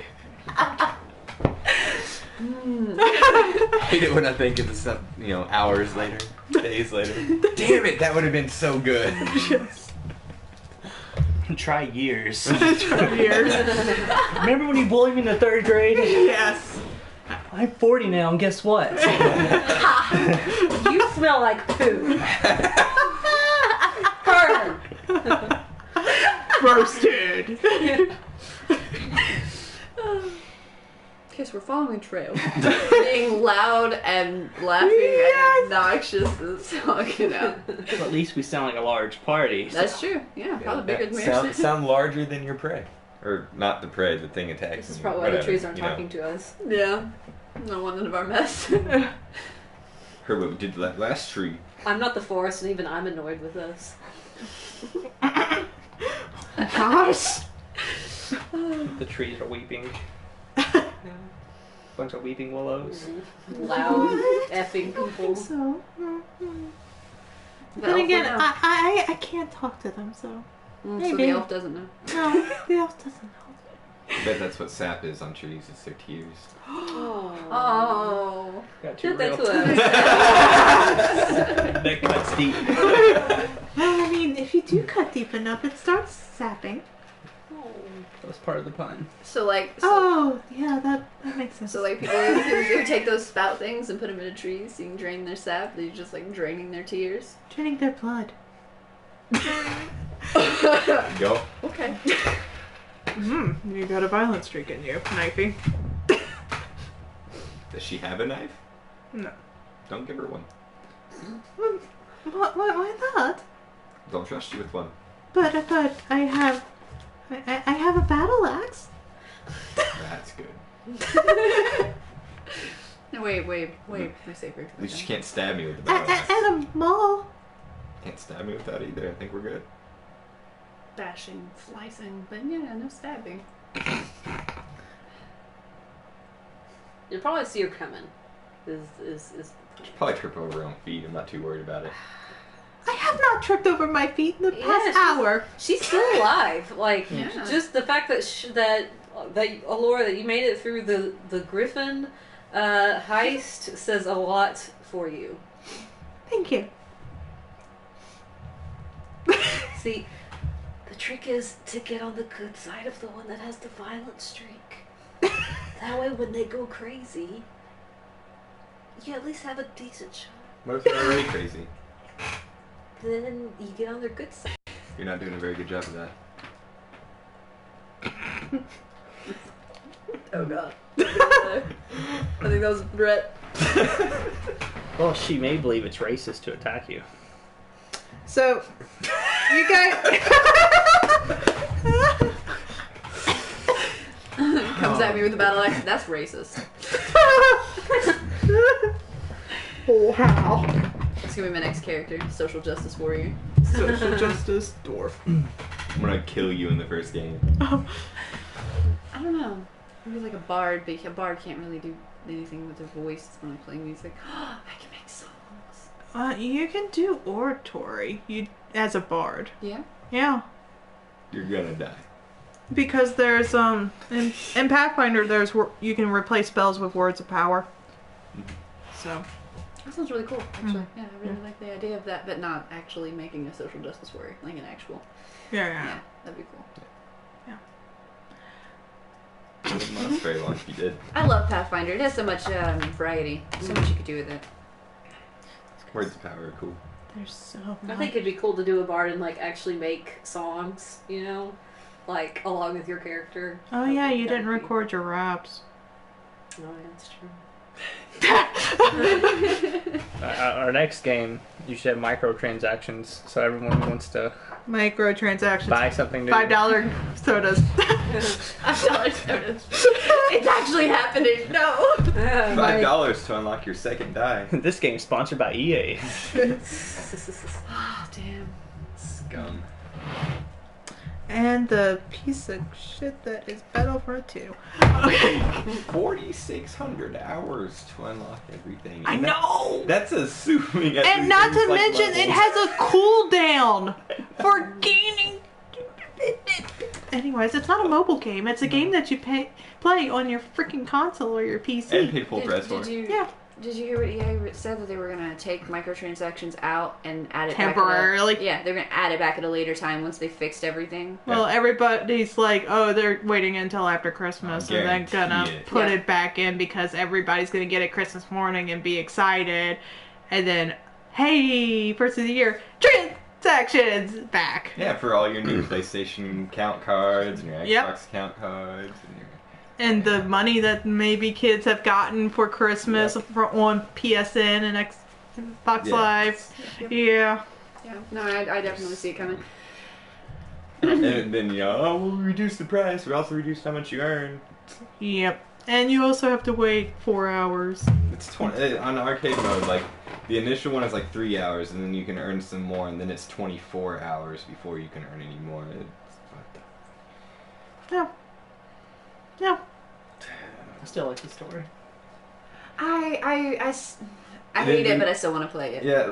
I hate it when I think of the stuff, hours later, days later. Damn it, that would have been so good. Try years. Years. Remember when you bullied me in the 3rd grade? Yes. I'm 40 now, and guess what? You smell like poo. Burn. Roasted. Guess we're following a trail. Being loud and laughing and obnoxious as fucking out. Well, at least we sound like a large party. That's true. Yeah, probably bigger than we sound larger than your prey. Or not the prey, the thing attacking This is you, probably why the whatever, trees aren't talking to us. Yeah. No one of our mess. Heard what we did to that last tree. I'm not the forest, and even I'm annoyed with this. Gosh. The trees are weeping. Bunch of weeping willows. Loud effing people. So. The Then elf again, would know. I can't talk to them, so. So maybe. the elf doesn't know. No, the elf doesn't know. I bet that's what sap is on trees, it's their tears. Oh. Got too Did that real. to us. That cuts deep. Well, I mean, if you do cut deep enough, it starts sapping. That was part of the pun. So Oh, yeah, that makes sense. So people who take those spout things and put them into trees, so you can drain their sap. They're just draining their tears. draining their blood. Go. Okay. You got a violent streak in you, knifey. Does she have a knife? No. Don't give her one. Why not? Don't trust you with one. But I have a battle axe. That's good. No, wait. My safer. At least you can't stab me with the battle axe. And a maul. Can't stab me with that either. I think we're good. Bashing, slicing, but yeah, no stabbing. You'll probably see her coming. Is Probably trip over her own feet. I'm not too worried about it. I have not tripped over my feet in the Yeah, past hour. she's still alive. Like Yeah. just the fact that that Allura, that you made it through the Griffin heist says a lot for you. Thank you. See, the trick is to get on the good side of the one that has the violent streak. That way, when they go crazy, you at least have a decent shot. What if they're already crazy? Then you get on their good side. You're not doing a very good job of that. Oh god. I think that was Brett. Well, she may believe it's racist to attack you. So, you guys. Comes at me with a battle axe. That's racist. Wow. That's gonna be my next character. Social justice warrior. Social justice dwarf. I'm gonna kill you in the first game. I don't know. Maybe like a bard, but a bard can't really do anything with their voice when I'm playing music. I can make songs. You can do oratory. As a bard. Yeah. Yeah. You're gonna die. Because there's in Pathfinder you can replace spells with words of power. So That sounds really cool, actually. Yeah, I really like the idea of that, but not actually making a social justice warrior, like an actual. Yeah. That'd be cool. It wouldn't last very long if you did. I love Pathfinder. It has so much variety, so much you could do with it. Words of power are cool. There's so I much. think it'd be cool to do a bard and like actually make songs, you know, like along with your character. Oh yeah, you didn't record your raps. Oh, yeah, that's true. Our next game, you should have microtransactions, so everyone who wants to Microtransactions. buy something new. $5 sodas. $5 sodas. It's actually happening. No. $5 to unlock your second die. This game's sponsored by EA. Oh, damn. Scum. And the piece of shit that is Battlefront 2. Okay. 4,600 hours to unlock everything. I And know! That's assuming. And not to mention, it has a cooldown for gaining. Anyways, it's not a mobile game. It's a game that you play on your freaking console or your PC. And pay full price for it. Yeah. Did you hear what EA said, that they were going to take microtransactions out and add it Temporarily? back? Yeah, they're going to add it back at a later time once they fixed everything. Well, everybody's like, oh, they're waiting until after Christmas and then gonna Guarantee it. put Yeah. it back in because everybody's gonna get it Christmas morning and be excited. And then, hey, first of the year, transactions back. Yeah, for all your new PlayStation count cards and your Xbox Yep. count cards and your... And the money that maybe kids have gotten for Christmas on PSN and Xbox Yeah. Live. Yep. Yeah. Yeah, no, I definitely see it coming. And then, oh, we'll reduce the price. We also reduced how much you earn. Yep. And you also have to wait 4 hours. It's 20 on arcade mode. Like the initial one is like 3 hours, and then you can earn some more, and then it's 24 hours before you can earn any more. It's fucked up. Yeah. Yeah. I still like the story. I hate it, but I still want to play it. Yeah,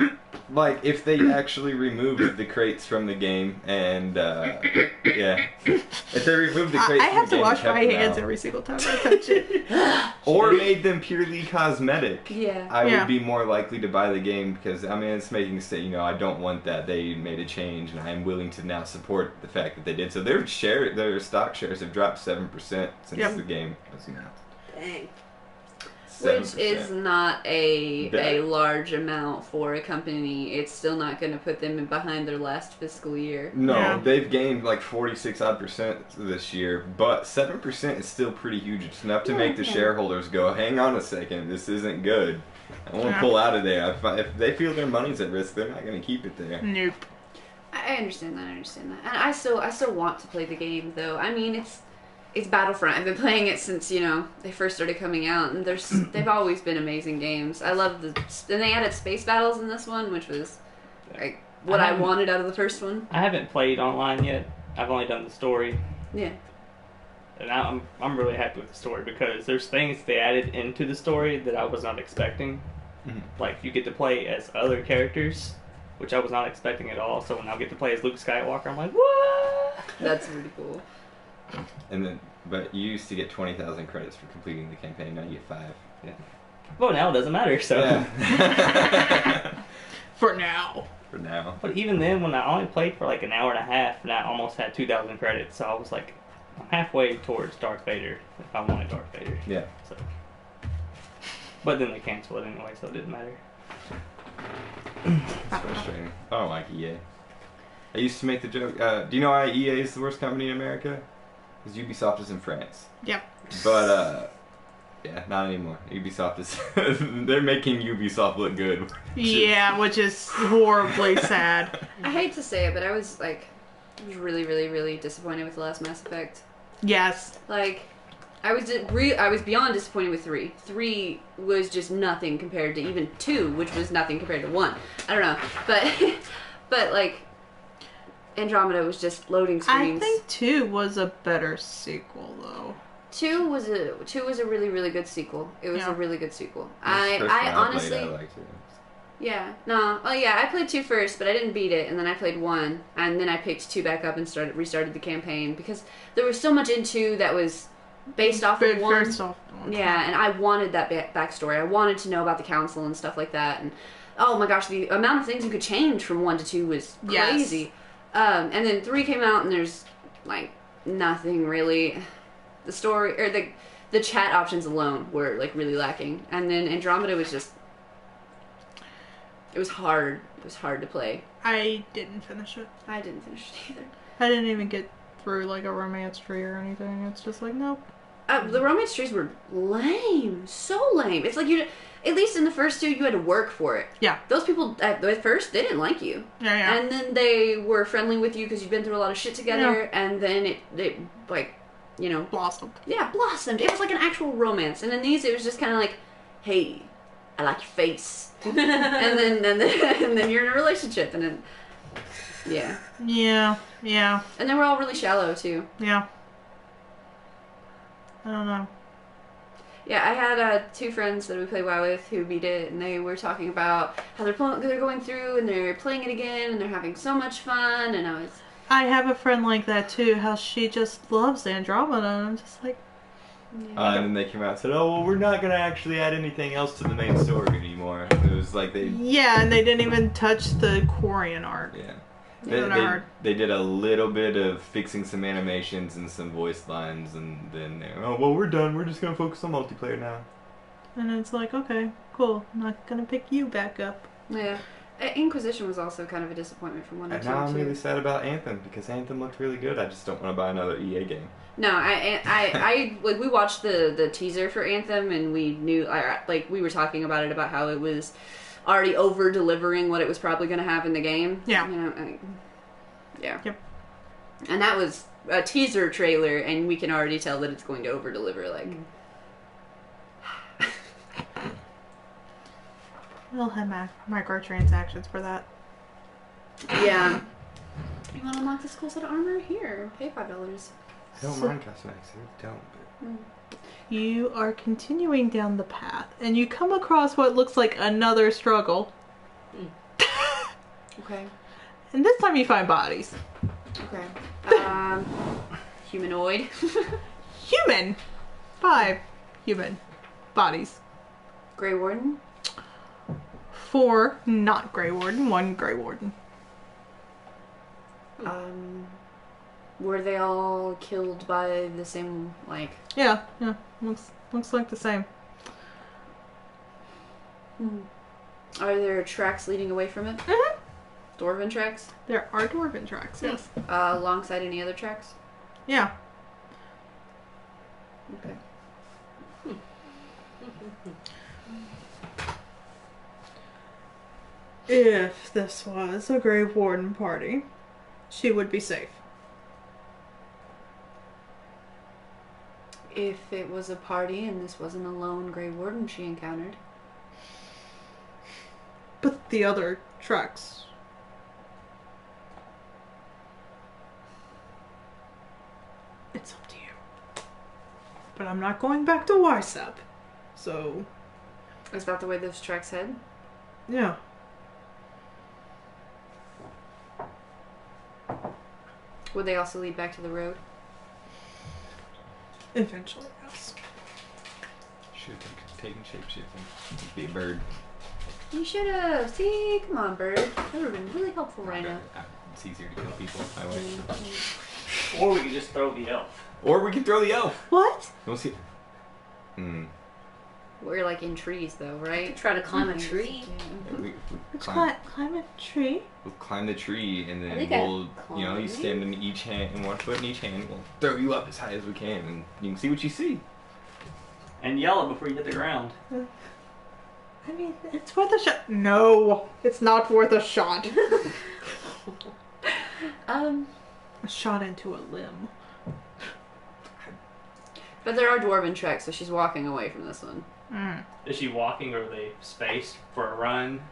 like if they actually removed the crates from the game, and yeah, if they removed the crates, I from have the to game wash and kept my them hands out, every single time I touch it. or made them purely cosmetic. Yeah. I Yeah. would be more likely to buy the game because I mean it's making a you know I don't want that they made a change and I am willing to now support the fact that they did. So their stock shares have dropped 7% since Yep. the game was announced. Dang. 7%. Which is not a That- large amount for a company. It's still not going to put them in behind their last fiscal year. No, Yeah. they've gained like 46% this year, but 7% is still pretty huge. It's enough to make the shareholders go, hang on a second, this isn't good. I want to Yeah. pull out of there. If they feel their money's at risk, they're not going to keep it there. Nope. I understand that. And I still want to play the game, though. I mean, it's Battlefront. I've been playing it since, they first started coming out, and they've always been amazing games. I love and they added space battles in this one, which was like what I wanted out of the first one. I haven't played online yet. I've only done the story, Yeah. and I'm really happy with the story because there's things they added into the story that I was not expecting. Mhm. Like you get to play as other characters, which I was not expecting at all. So when I get to play as Luke Skywalker, I'm like, what? That's really cool. And then, but you used to get 20,000 credits for completing the campaign. Now you get 5. Yeah. Well, now it doesn't matter. So, Yeah. For now. For now. but even then, when I only played for like an hour and a half, and I almost had 2,000 credits, so I was like, I'm halfway towards Darth Vader if I wanted Darth Vader. Yeah. So, but then they canceled it anyway, so it didn't matter. It's frustrating. I don't like EA. I used to make the joke. Do you know why EA is the worst company in America? Because Ubisoft is in France. Yep. But, yeah, not anymore. Ubisoft is... they're making Ubisoft look good. Yeah, which is horribly sad. I hate to say it, but I was really, really, really disappointed with the last Mass Effect. Yes. Like, I was beyond disappointed with 3. 3 was just nothing compared to even 2, which was nothing compared to 1. I don't know, but like, Andromeda was just loading I screens. think 2 was a better sequel, though. 2 was a really, really good sequel. It was Yeah. a really good sequel. That's the first I one honestly, played, I liked it. yeah, no, oh yeah, I played 2 first, but I didn't beat it, and then I played 1, and then I picked 2 back up and restarted the campaign because there was so much in 2 that was based off of 1. First off, long. Yeah, and I wanted that backstory. I wanted to know about the council and stuff like that. And oh my gosh, the amount of things you could change from 1 to 2 was crazy. Yes. And then 3 came out, and there's like nothing really. The story or the chat options alone were like really lacking. And then Andromeda was just. It was hard. It was hard to play. I didn't finish it. I didn't finish it either. I didn't even get through like a romance tree or anything. It's just like, nope. The romance trees were lame. So lame. It's like at least in the first 2, you had to work for it. Yeah. Those people, at first, they didn't like you. Yeah. And then they were friendly with you because you've been through a lot of shit together. Yeah. And then it like, you know. Blossomed. Yeah, blossomed. It was like an actual romance. And in these, it was just kind of like, hey, I like your face. and then you're in a relationship. And then, yeah. Yeah. And then we're all really shallow, too. Yeah. I don't know. Yeah, I had 2 friends that we play WoW with who beat it, and they were talking about how they're going through and they're playing it again and they're having so much fun. And I have a friend like that too. How she just loves Andromeda, and I'm just like. And then they came out and said, "Oh, well, we're not gonna actually add anything else to the main story anymore." It was like they. Yeah, and they didn't even touch the Quarian art. Yeah. They did a little bit of fixing some animations and some voice lines, and then they're, oh, well, we're done. We're just going to focus on multiplayer now. And it's like, okay, cool. I'm not going to pick you back up. Yeah. Inquisition was also kind of a disappointment from 1 and 2. And now I'm really sad about Anthem, because Anthem looked really good. I just don't want to buy another EA game. No, I like we watched the teaser for Anthem, and we knew, like, we were talking about it, about how it was already over delivering what it was probably going to have in the game. Yeah. You know, yeah. Yep. And that was a teaser trailer, and we can already tell that it's going to over deliver. Like, We'll have microtransactions for that. yeah. You want to unlock this cool set of armor? Here, pay $5. I don't mind cosmetics. I really don't. But... You are continuing down the path, and you come across what looks like another struggle. Okay. And this time you find bodies. Okay. Humanoid. Human! 5 human bodies. Grey Warden. 4 not Grey Warden, 1 Grey Warden. Were they all killed by the same, like... Yeah. Looks like the same. Are there tracks leading away from it? Mm-hmm. Dwarven tracks? There are dwarven tracks, yes. Alongside any other tracks? Yeah. Okay. If this was a Grey Warden party, she would be safe. If it was a party and this wasn't a lone Grey Warden she encountered. But the other tracks. It's up to you. But I'm not going back to YSAP. So... Is that the way those tracks head? Yeah. Would they also lead back to the road? Eventually, yes. Should have taken shapeshifting. Be a bird. You should have. See, come on, bird. That would have been really helpful right now. It's easier to kill people. I wish. Or we could just throw the elf. Or we can throw the elf. What? We'll see. We're like in trees, though, right? Try to climb a tree. Yeah, we Climb a tree? We'll climb the tree, and I then think we'll, you climb. stand in each hand, and 1 foot in each hand. We'll throw you up as high as we can, and you can see what you see. And yell it before you hit the ground. I mean, it's worth a shot. No, it's not worth a shot. A shot into a limb. But there are dwarven tracks, so she's walking away from this one. Is she walking, or are they spaced for a run?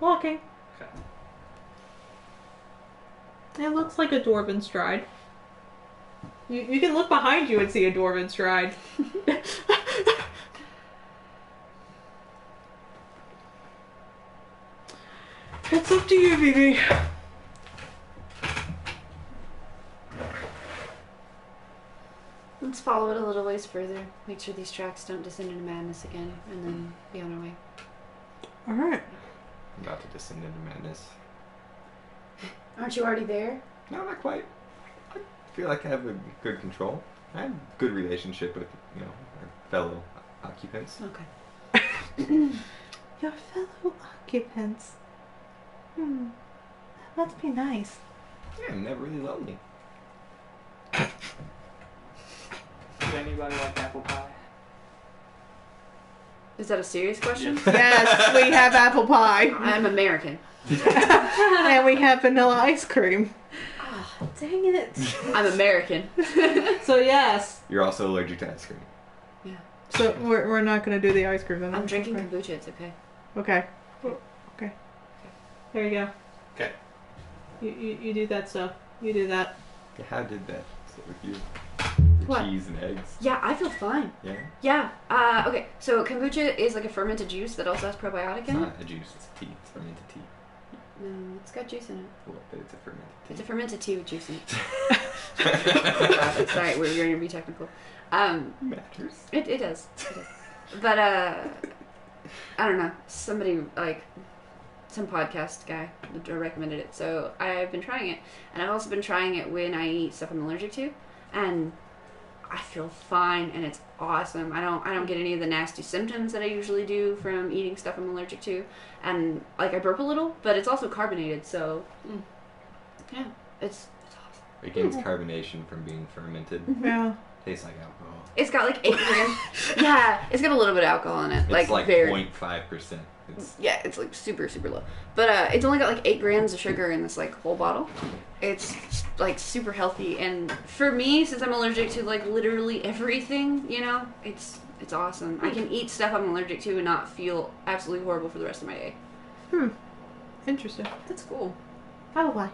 Walking. Okay. It looks like a dwarven stride. You can look behind you and see a dwarven stride. It's up to you, Vivi. It's follow it a little ways further. Make sure these tracks don't descend into madness again, and then be on our way. All right. I'm about to descend into madness. Aren't you already there? No, not quite. I feel like I have a good control. I have a good relationship with, our fellow occupants. Okay. Your fellow occupants. That must be nice. Yeah, I'm never really lonely. Does anybody like apple pie? Is that a serious question? Yes, we have apple pie. I'm American. And we have vanilla ice cream. Oh, dang it. I'm American. So yes. You're also allergic to ice cream. Yeah. So we're not going to do the ice cream then. I'm drinking kombucha. It's okay. Okay. Okay. There you go. Okay. You do that stuff. You do that. Yeah, how did that sit with you? What? Cheese and eggs. Yeah, I feel fine. Yeah? Yeah. Okay. So kombucha is like a fermented juice that also has probiotic It's in it. not a juice, it's tea. It's fermented tea. No, it's got juice in it. Well, but it's a fermented tea. It's a fermented tea with juice in it. Sorry, we're going to be technical. Matters. It does. It does. But I don't know. Somebody some podcast guy recommended it, so I've been trying it, and I've also been trying it when I eat stuff I'm allergic to, and I feel fine, and it's awesome. I don't get any of the nasty symptoms that I usually do from eating stuff I'm allergic to, and I burp a little, but it's also carbonated, so yeah, it's awesome. It gains carbonation from being fermented. Yeah. Tastes like alcohol. It's got 8 grams. Yeah, it's got a little bit of alcohol in it. It's like very 0.5%. Yeah, it's super, super low. But it's only got 8 grams of sugar in this whole bottle. It's super healthy, and for me, since I'm allergic to literally everything, it's awesome. I can eat stuff I'm allergic to and not feel absolutely horrible for the rest of my day. Interesting. That's cool. Oh, why?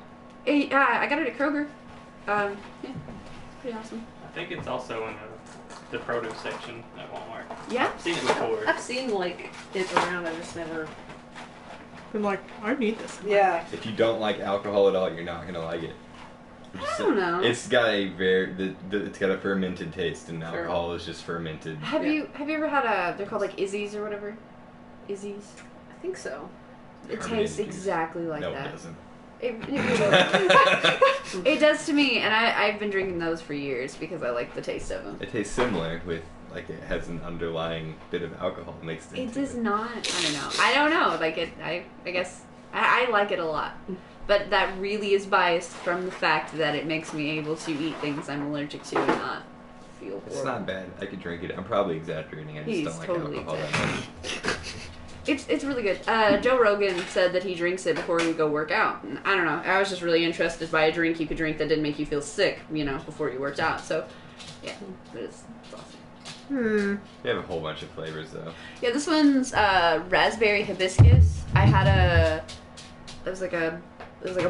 I got it at Kroger. Yeah, pretty awesome. I think it's also in the produce section at Walmart. Yeah. I've seen it before. I've seen it around. I just never. Been like, I need this. Yeah. If you don't like alcohol at all, you're not gonna like it. I don't know. It's got a it's got a fermented taste, and alcohol is just fermented. Have you ever had they're called Izzy's or whatever? Izzy's. I think so. It Carbonated tastes juice. exactly like No, that. it doesn't. It does to me, and I've been drinking those for years because I like the taste of them. It tastes similar with it has an underlying bit of alcohol mixed into It does not. I don't know. I guess I like it a lot, but that really is biased from the fact that it makes me able to eat things I'm allergic to and not feel horrible. It's not bad. I could drink it. I'm probably exaggerating. I just He's don't like totally alcohol that much. It's really good. Joe Rogan said that he drinks it before he would go work out. And I don't know. I was just really interested by a drink you could drink that didn't make you feel sick, before you worked out. So, yeah, it's awesome. They have a whole bunch of flavors though. Yeah, this one's raspberry hibiscus. I had it was like a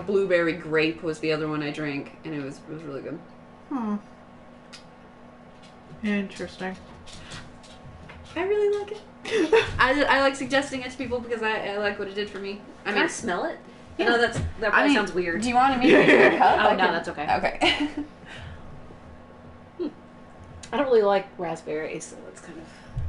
blueberry grape was the other one I drank, and it was really good. Interesting. I really like it. I like suggesting it to people because I like what it did for me. Can I smell it? Yeah. I know that probably sounds weird. Do you want me to make your cup? Oh, no, that's okay. Okay. I don't really like raspberries, so that's kind of.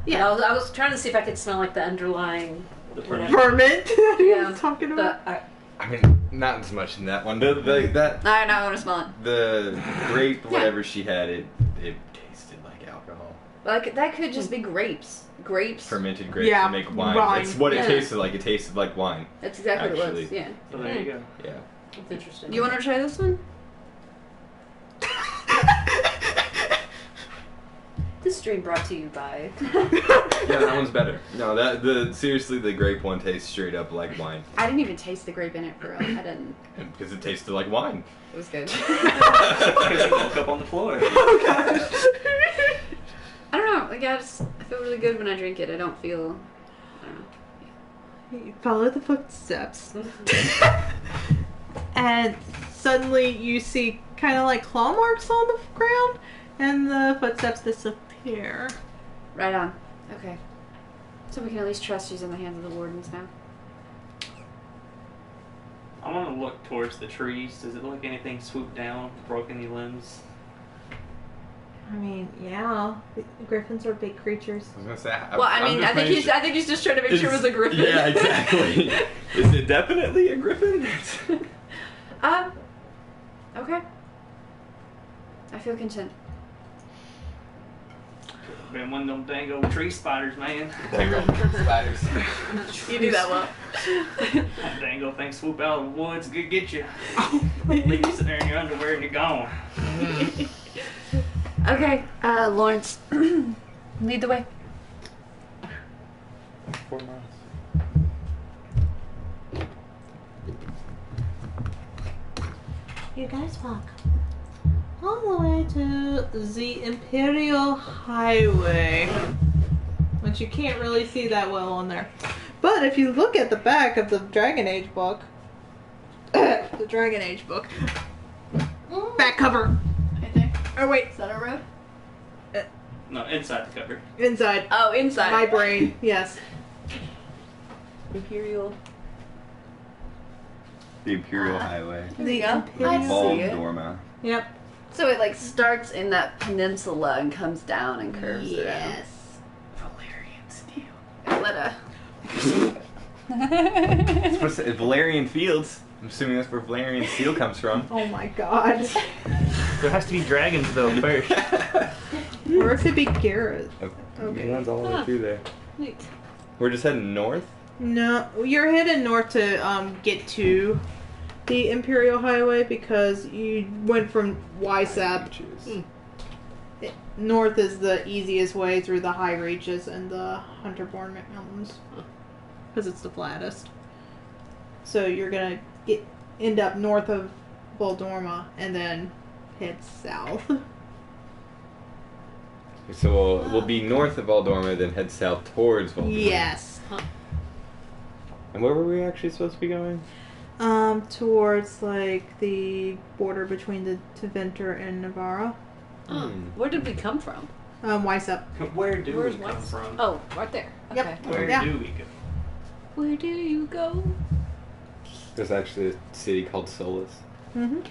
Yeah. I was trying to see if I could smell the underlying. whatever. Ferment? Yeah. Talking about? I mean, not as much in that one. I want to smell it. The grape, whatever she had, it tasted like alcohol. That could just be grapes. Grapes. Fermented grapes Yeah, to make wine. wine. That's what Yeah. it tasted like. It tasted like wine. That's exactly what it was. Actually. Yeah. So there you go. Yeah. That's interesting. Do you want to try this one? This stream brought to you by. Yeah, that one's better. No, seriously, the grape one tastes straight up like wine. I didn't even taste the grape in it for real. I didn't. And because it tasted like wine. It was good. Because you woke up on the floor. I don't know. I feel really good when I drink it. I don't know. You follow the footsteps. And suddenly you see kind of claw marks on the ground, and the footsteps disappear. Right on. Okay. So we can at least trust she's in the hands of the wardens now. I want to look towards the trees. Does it look like anything swoop down, broke any limbs? I mean, yeah. Griffins are big creatures. I was gonna say. Well, I mean, I think he's just trying to make sure it was a griffin. Yeah, exactly. Is it definitely a griffin? Okay. I feel content. Been one of them dango tree spiders, man. Spiders. You do that well. That dango thing swoop out of the woods, get you. Leave you sitting there in your underwear and you're gone. Okay, Lawrence, lead the way. 4 miles. You guys walk all the way to the Imperial Highway, which you can't really see that well on there. But if you look at the back of the Dragon Age book, the Dragon Age book, back cover. Right there. Oh wait, Is that a road? No, inside the cover. inside. Oh, inside. My brain, yes. Imperial. The Imperial Highway. There you The go. Imperial- I see Bald it. Dorma. Yep. So it like starts in that peninsula and comes down and curves around. Yes. Valerian steel. Violetta. What's it? Valerian Fields. I'm assuming that's where Valerian steel comes from. Oh my god. There has to be dragons though first. Or it could be Garrett. Okay. One's all the way through there. We're just heading north. No, you're headed north to get to the Imperial Highway because you went from Wysap. North is the easiest way through the high reaches and the Hunterborn Mountains because it's the flattest. So you're gonna end up north of Boldorma and then head south. So we'll be north of Aldorma, then head south towards Voldemort. Yes. And where were we actually supposed to be going? Towards like the border between the Teventer and Navarra. Oh, where did we come from? Wysap. Where do Where's we come West? from? Oh, right there. Yep. Okay. Where Yeah. do we go? Where do you go? There's actually a city called Solus. Mm-hmm.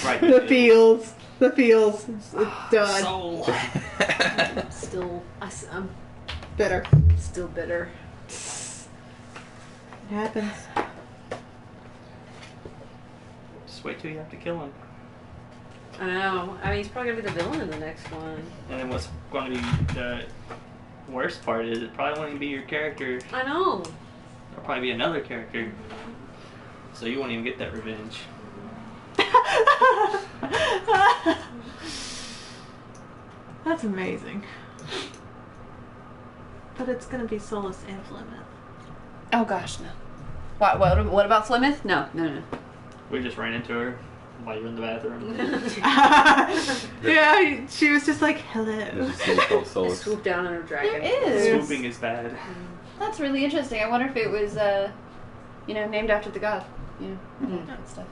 Right. The fields. The fields. It's done. Soul. Still, I'm Better. still bitter. It happens. Just wait till you have to kill him. I know. I mean, he's probably gonna be the villain in the next one. And then what's going to be the worst part is it probably won't even be your character. I know. It'll probably be another character. So you won't even get that revenge. That's amazing. But it's gonna be Solus and Flemeth. Oh gosh, no. What about Flemeth? No. We just ran into her while you were in the bathroom. Yeah, she was just like, There's hello. a city called Solus. Swoop down on a dragon. There is. Swooping is bad. That's really interesting. I wonder if it was, named after the god. That stuff.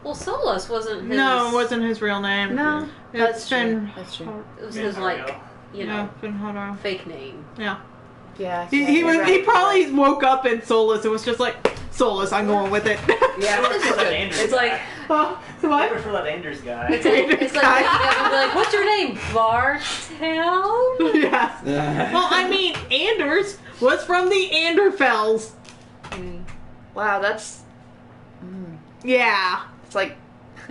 Well, Solus wasn't his... No, it wasn't his real name. No, It's been... That's true. It was Yeah, his, there we like, go. you Yeah, know, been hard on. fake name. Yeah. Yeah. He probably woke up in Solus and was just like, Solus, I'm going with it. Yeah, For that Anders it's like... guy. Oh, They what? were for that Anders guy. It's like, yeah, be like, what's your name? Bartown? Yeah. Well, I mean, Anders was from the Anderfells. Wow, that's. Yeah. It's like.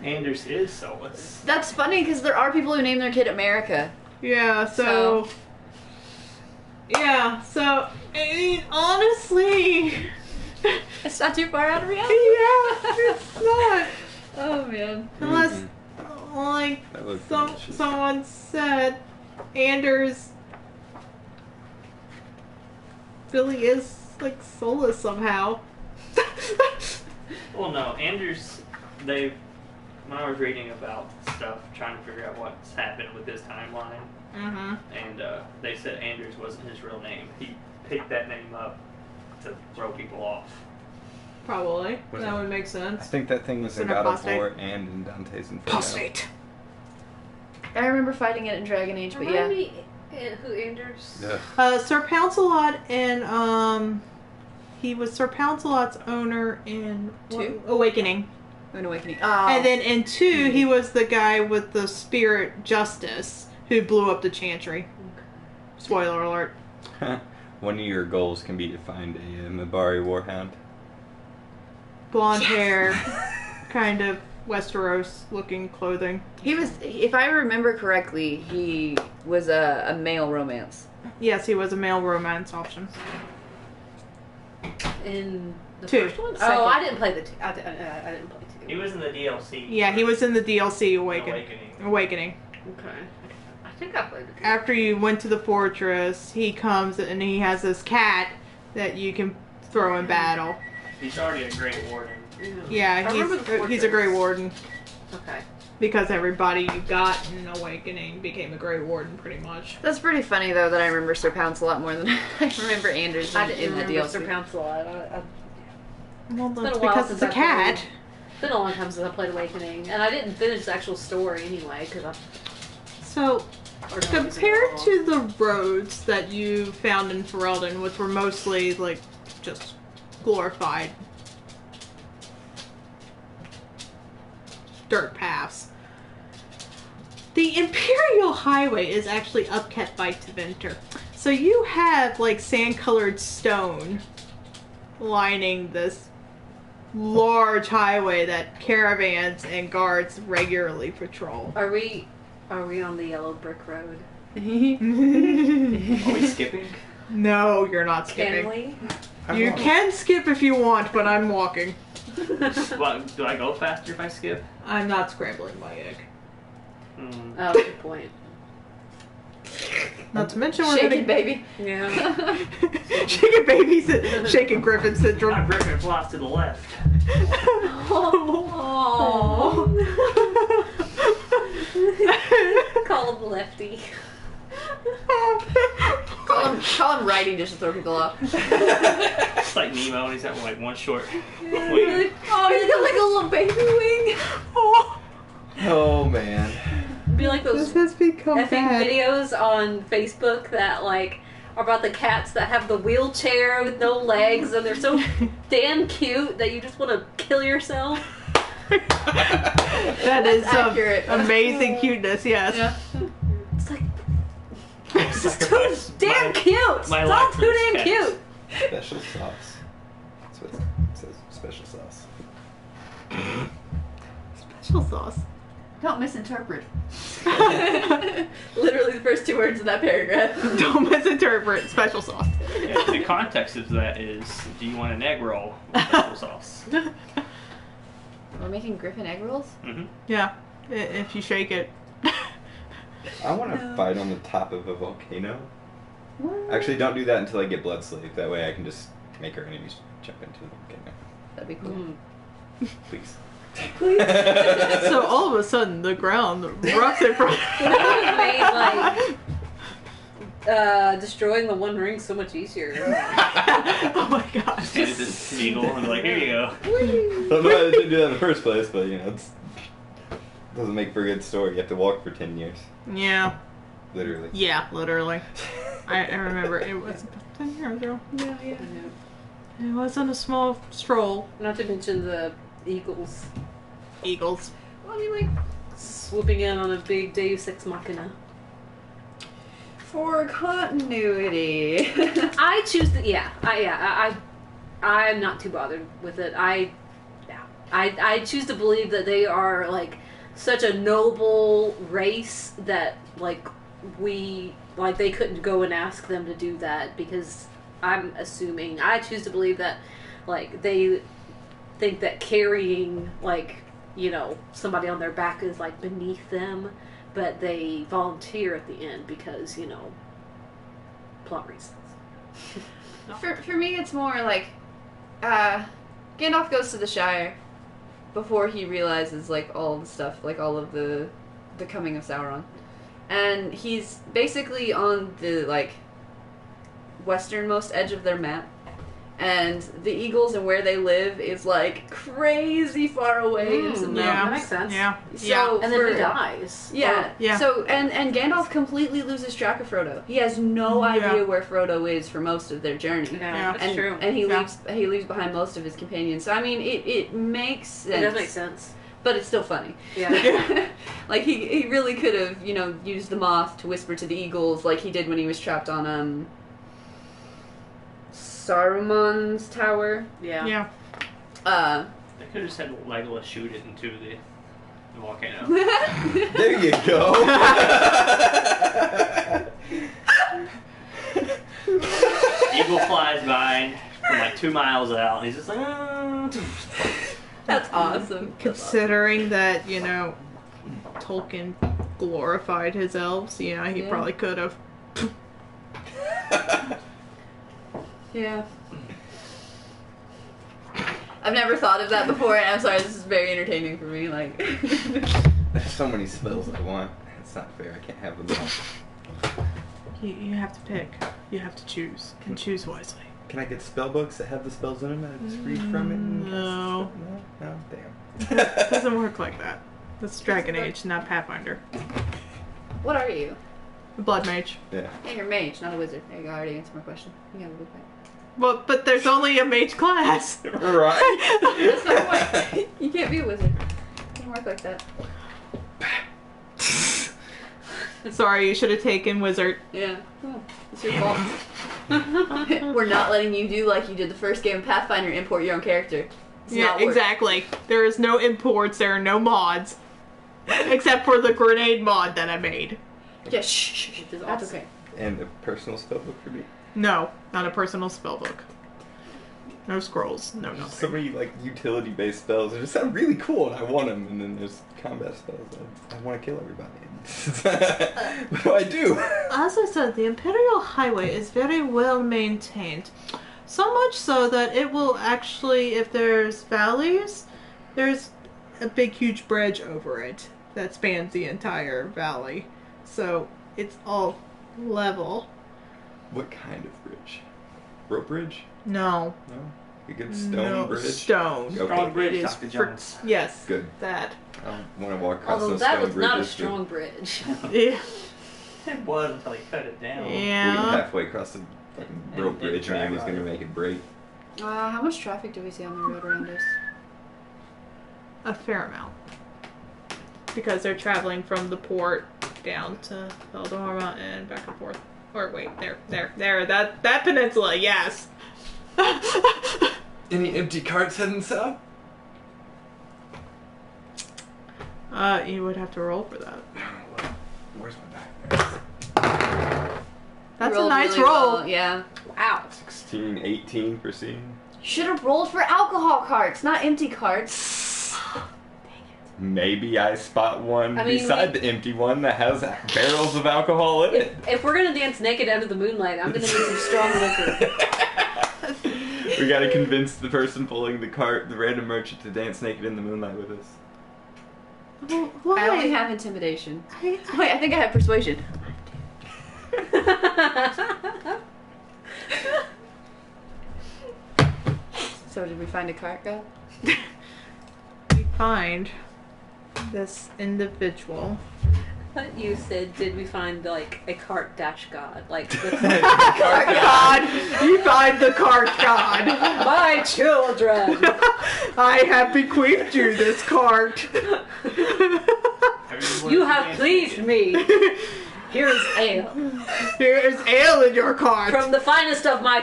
Anders is Solus. That's funny because there are people who name their kid America. Yeah, so... Yeah, so... I mean, honestly... It's not too far out of reality. Yeah, it's not. Oh man. Unless, like, That looked delicious. someone said Anders really is, like, Solus somehow. Well, no, Anders, when I was reading about stuff, trying to figure out what's happened with his timeline, Mm-hmm. and they said Anders wasn't his real name. He picked that name up to throw people off. Probably. Was That it- would make I sense. think that thing was in It's an God of apostate. War and in Dante's Inferno. Apostate. I remember fighting it in Dragon Age, but Remind yeah. me who Anders... Ugh. Sir Pouncelot and, he was Sir Pouncelot's owner in Two? Awakening. Moon Awakening. Oh. And then in 2, he was the guy with the spirit justice who blew up the chantry. Spoiler alert. One of your goals can be to find a Mabari Warhound. Blonde hair, kind of Westeros-looking clothing. He was, if I remember correctly, he was a male romance. Yes, he was a male romance option. In the 2. first one? Second. Oh, I didn't play the 2. I didn't play 2. He was in the DLC. Yeah, he was in the DLC Awakening. Awakening. Okay. I think I played the 2. After you went to the fortress, he comes and he has this cat that you can throw in battle. He's already a Great Warden. Yeah, I remember the he's a Grey fortress. Warden. Okay. Because everybody you got in Awakening became a Grey Warden, pretty much. That's pretty funny, though, that I remember Sir Pounce a lot more than I remember Anders I didn't in the remember DLC. Sir Pounce a lot. Well, been that's a while because since it's a I cat. played. It's been a long time since I played Awakening, and I didn't finish the actual story anyway, because I... So, compared to the roads that you found in Ferelden, which were mostly, like, just glorified dirt paths, the Imperial Highway is actually upkept by Tevinter. So you have, like, sand-colored stone lining this large highway that caravans and guards regularly patrol. Are we on the yellow brick road? Are we skipping? No, you're not skipping. Can we? You can skip if you want, but I'm walking. Well, do I go faster if I skip? I'm not scrambling my egg. Oh, good point. Not to mention we're Shaking gonna baby. Yeah. shaking babies, shaking Griffin My syndrome. Griffin flies to the left. Call him Lefty. Call him righty just to throw people off. It's like Nemo, and he's got like one short wing. Oh, he's got like a little baby wing. Oh man. Be like those This has become effing bad. videos on Facebook that like are about the cats that have the wheelchair with no legs, and they're so damn cute that you just want to kill yourself. That is some accurate. amazing cuteness, yes. Yeah. It's like it's just too Sacrifice damn my- cute. my It's all life for too this damn cat. cute. Special sauce. That's what it says. Special sauce. Special sauce. Don't misinterpret. Literally the first 2 words in that paragraph. Don't misinterpret special sauce. Yeah, the context of that is, do you want an egg roll with special sauce? We're making Griffin egg rolls? Mm-hmm. Yeah, if you shake it. I want to fight on the top of a volcano. Actually, don't do that until I get Blood Slave. That way I can just make our enemies jump into the volcano. That'd be cool. Please. So all of a sudden, the ground rocks in front. That would have made like destroying the One Ring so much easier. Oh my gosh. Hand it to Smeagol and be like, here you go. I don't know why I didn't do that in the first place, but you know, it doesn't make for a good story. You have to walk for 10 years. Yeah. Literally. Yeah, literally. I remember it was 10 years ago. Yeah. It wasn't a small stroll. Not to mention the eagles Eagles. Well, I mean, like, swooping in on a big Deus Ex Machina. for continuity. I choose the I'm not too bothered with it. I choose to believe that they are like such a noble race that like they couldn't go and ask them to do that, because I'm assuming I choose to believe that like they think that carrying like, you know, somebody on their back is like beneath them, but they volunteer at the end because, you know, plot reasons. For me, it's more like, Gandalf goes to the Shire before he realizes, like, all the stuff, like, all of the coming of Sauron. And he's basically on the, like, westernmost edge of their map. and the eagles and where they live is like crazy far away into the Yeah, that mountains. makes sense. Yeah. So And then for- who dies? Yeah. Yeah. So and Gandalf completely loses track of Frodo. He has no Yeah. idea where Frodo is for most of their journey. Yeah, that's And, true. and he Yeah. leaves behind most of his companions. So I mean, it makes sense. It does make sense. But it's still funny. Yeah. Like he really could have, used the moth to whisper to the eagles like he did when he was trapped on Saruman's tower. Yeah. Yeah. They could have just had Legolas shoot it into the volcano. There you go. Eagle flies by from like 2 miles out, and he's just like, That's awesome. Considering that, Tolkien glorified his elves, he Yeah. probably could have. Yeah. I've never thought of that before, and I'm sorry, this is very entertaining for me. Like, There's so many spells I want. It's not fair. I can't have them all. You have to pick. You have to choose. And choose wisely. Can I get spell books that have the spells in them and I just read from it? And No. No, damn. It doesn't work like that. That's Dragon Age, not Pathfinder. what are you? A Blood Mage. Yeah. Yeah, you're a mage, not a wizard. There you go. I already answered my question. You got a good point. Well, but there's only a mage class. Right. That's my point. You can't be a wizard. It doesn't work like that. Sorry, you should have taken Wizard. Yeah. Oh, it's your fault. We're not letting you do like you did the first game of Pathfinder, import your own character. It's Yeah, not work. exactly. There is no imports, there are no mods. Except for the grenade mod that I made. Yeah, shh. It's That's awesome. okay. And a personal spell book for me. No, not a personal spellbook. No scrolls, no So nothing. many utility based spells. They just sound really cool, and I want them. And then there's combat spells. I want to kill everybody. What do I do? As I said, the Imperial Highway is very well maintained. So much so that it will actually, if there's valleys, there's a big huge bridge over it that spans the entire valley. So it's all level. What kind of bridge? Rope bridge? No. No. A good stone no, bridge. Stone. Okay. Strong bridge, It is Dr. for- Jones. Yes. Good. That. I don't want to walk across Although those that stone was not a bridges. strong bridge. Yeah. It was until he cut it down. We were Yeah. halfway across the fucking rope And bridge, and he drag was on going to it. make it break. How much traffic do we see on the road around us? A fair amount. Because they're traveling from the port down to Eldorma and back and forth. Or wait, there, that peninsula, yes. Any empty carts heading south? You would have to roll for that. Where's my back? That's a Rolled nice really roll. well, yeah. Wow. 16, 18 for seeing. You should have rolled for alcohol carts, not empty carts. Maybe I spot one I mean, beside the empty one that has barrels of alcohol in it. If we're gonna dance naked under the moonlight, I'm gonna need some strong liquor. We gotta convince the person pulling the cart, the random merchant, to dance naked in the moonlight with us. Well, why? I only have intimidation. I- Wait, I think I have persuasion. So did we find a cart, God? we find this individual. You said, did we find like a cart dash god? Like the God, you find the cart god. my children. I have bequeathed you this cart. You have pleased me. Here's ale Here is ale in your cart. from the finest of my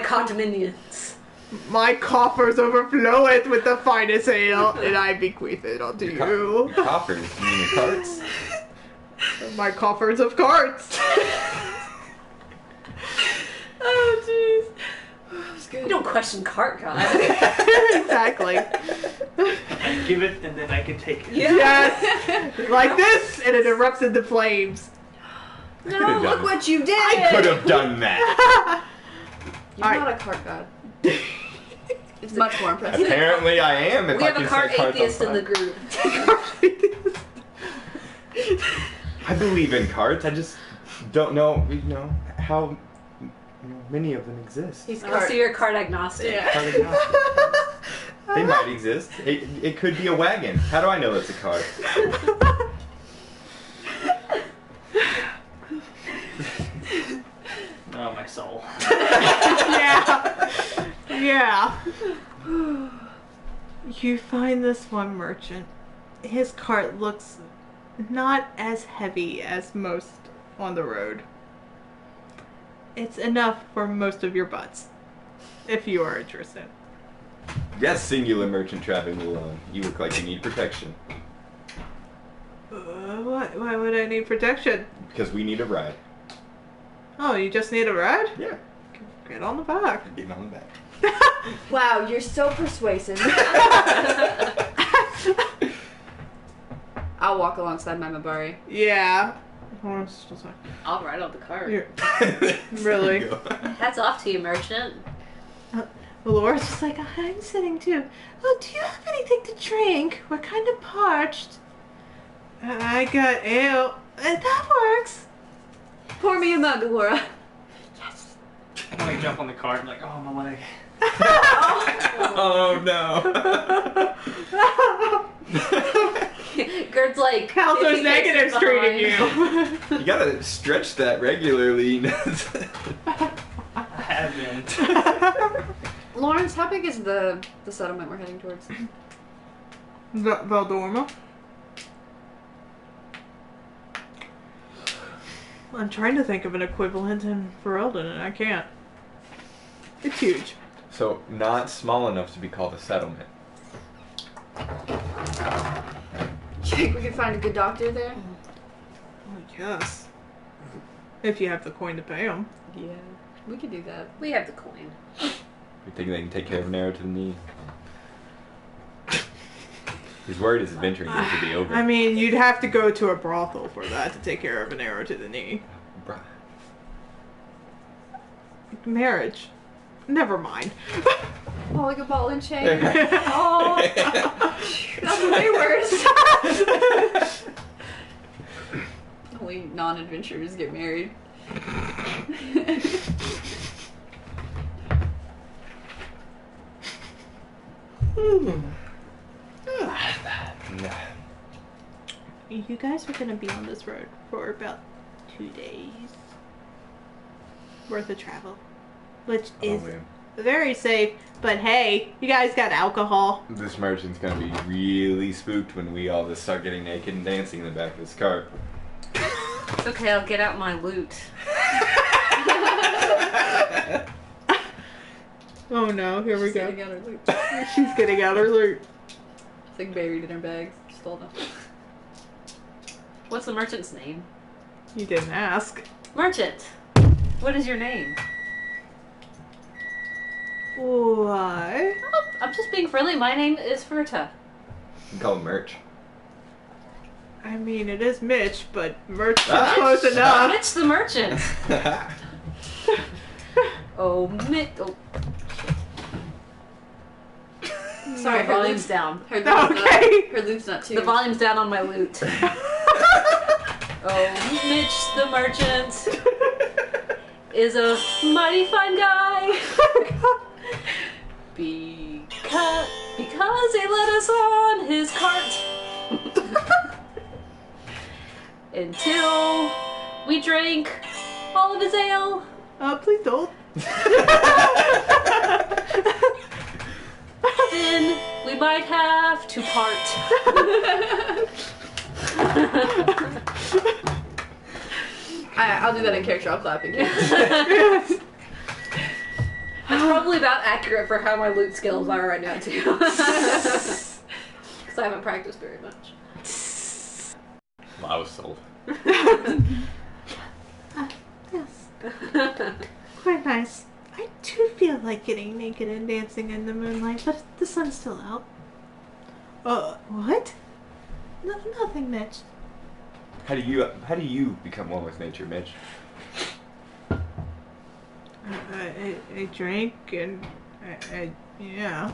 condominions. My coffers overfloweth with the finest ale, and I bequeath it unto Your you. coffers, you mean your carts? My coffers of carts. Oh, jeez. That was We good. don't question cart god. Exactly. I give it, and then I can take it. Yes. Like this, and it erupts into flames. No, done look it. what you did! I could have done that. You're Alright. not a cart god. It's much more impressive. Apparently I am. If We I have can a cart set carts on atheist in the fire. group. I believe in carts. I just don't know, how Many of them exist. He's Oh, so you're card agnostic. Yeah. They might exist. It could be a wagon. How do I know it's a car? Oh, my soul. Yeah. Yeah. You find this one merchant. His cart looks not as heavy as most on the road. It's enough for most of your butts, if you are interested. Yes, singular merchant traveling alone. You look like you need protection. Why would I need protection? Because we need a ride. Oh, you just need a ride? Yeah. Get on the back. Get on the back. Wow, you're so persuasive. I'll walk alongside my Mabari. Yeah. I'll ride on the cart. Really? There you go. Hats off to you, merchant. Laura's just like, I'm sitting too. Oh, do you have anything to drink? We're kind of parched. I got ale. That works. Pour me a mug, Laura. I'm like jump on the cart and like, oh, my leg. Oh no. Gurd's like, How's those 50 negatives paces treating behind. you? You gotta stretch that regularly. I have been. Lawrence, how big is the settlement we're heading towards? Valdorma? I'm trying to think of an equivalent in Ferelden and I can't. It's huge. So, not small enough to be called a settlement. You think we can find a good doctor there? I guess. If you have the coin to pay them. Yeah, we could do that. We have the coin. You think they can take care of an arrow to the knee? He's worried his adventuring days will be over. I mean, you'd have to go to a brothel for that to take care of an arrow to the knee. Bruh. Marriage. Never mind. Oh, like a ball and chain. Oh, that's way worse. Only non-adventurers get married. Nah. You guys are gonna be on this road for about 2 days worth of travel, which is man. very safe. But hey, you guys got alcohol. This merchant's gonna be really spooked when we all just start getting naked and dancing in the back of his cart. It's okay, I'll get out my loot. Oh no, here we She's go. getting out her loot. She's getting out her loot. It's like buried in her bags. Stole them. What's the merchant's name? You didn't ask. Merchant! What is your name? Why? Oh, I'm just being friendly. My name is Ferta. You can call him Merch. I mean, it is Mitch, but Merch is Ah. close enough. Mitch the merchant. Oh, Mitch. Oh. Sorry, her volume's loot's down. Her loot's Okay. not, her loot's not too. The volume's down on my loot. Oh, Mitch the merchant is a mighty fine guy. Because he let us on his cart until we drank all of his ale. Please don't. Then we might have to part. I'll do that in character. I'll clap again. That's probably about accurate for how my loot skills are right now, too. Because I haven't practiced very much. Well, I was sold. Yes. Quite nice. I do feel like getting naked and dancing in the moonlight, but the sun's still out. What? Nothing, Mitch. How do you become one with nature, Mitch? I drink and yeah.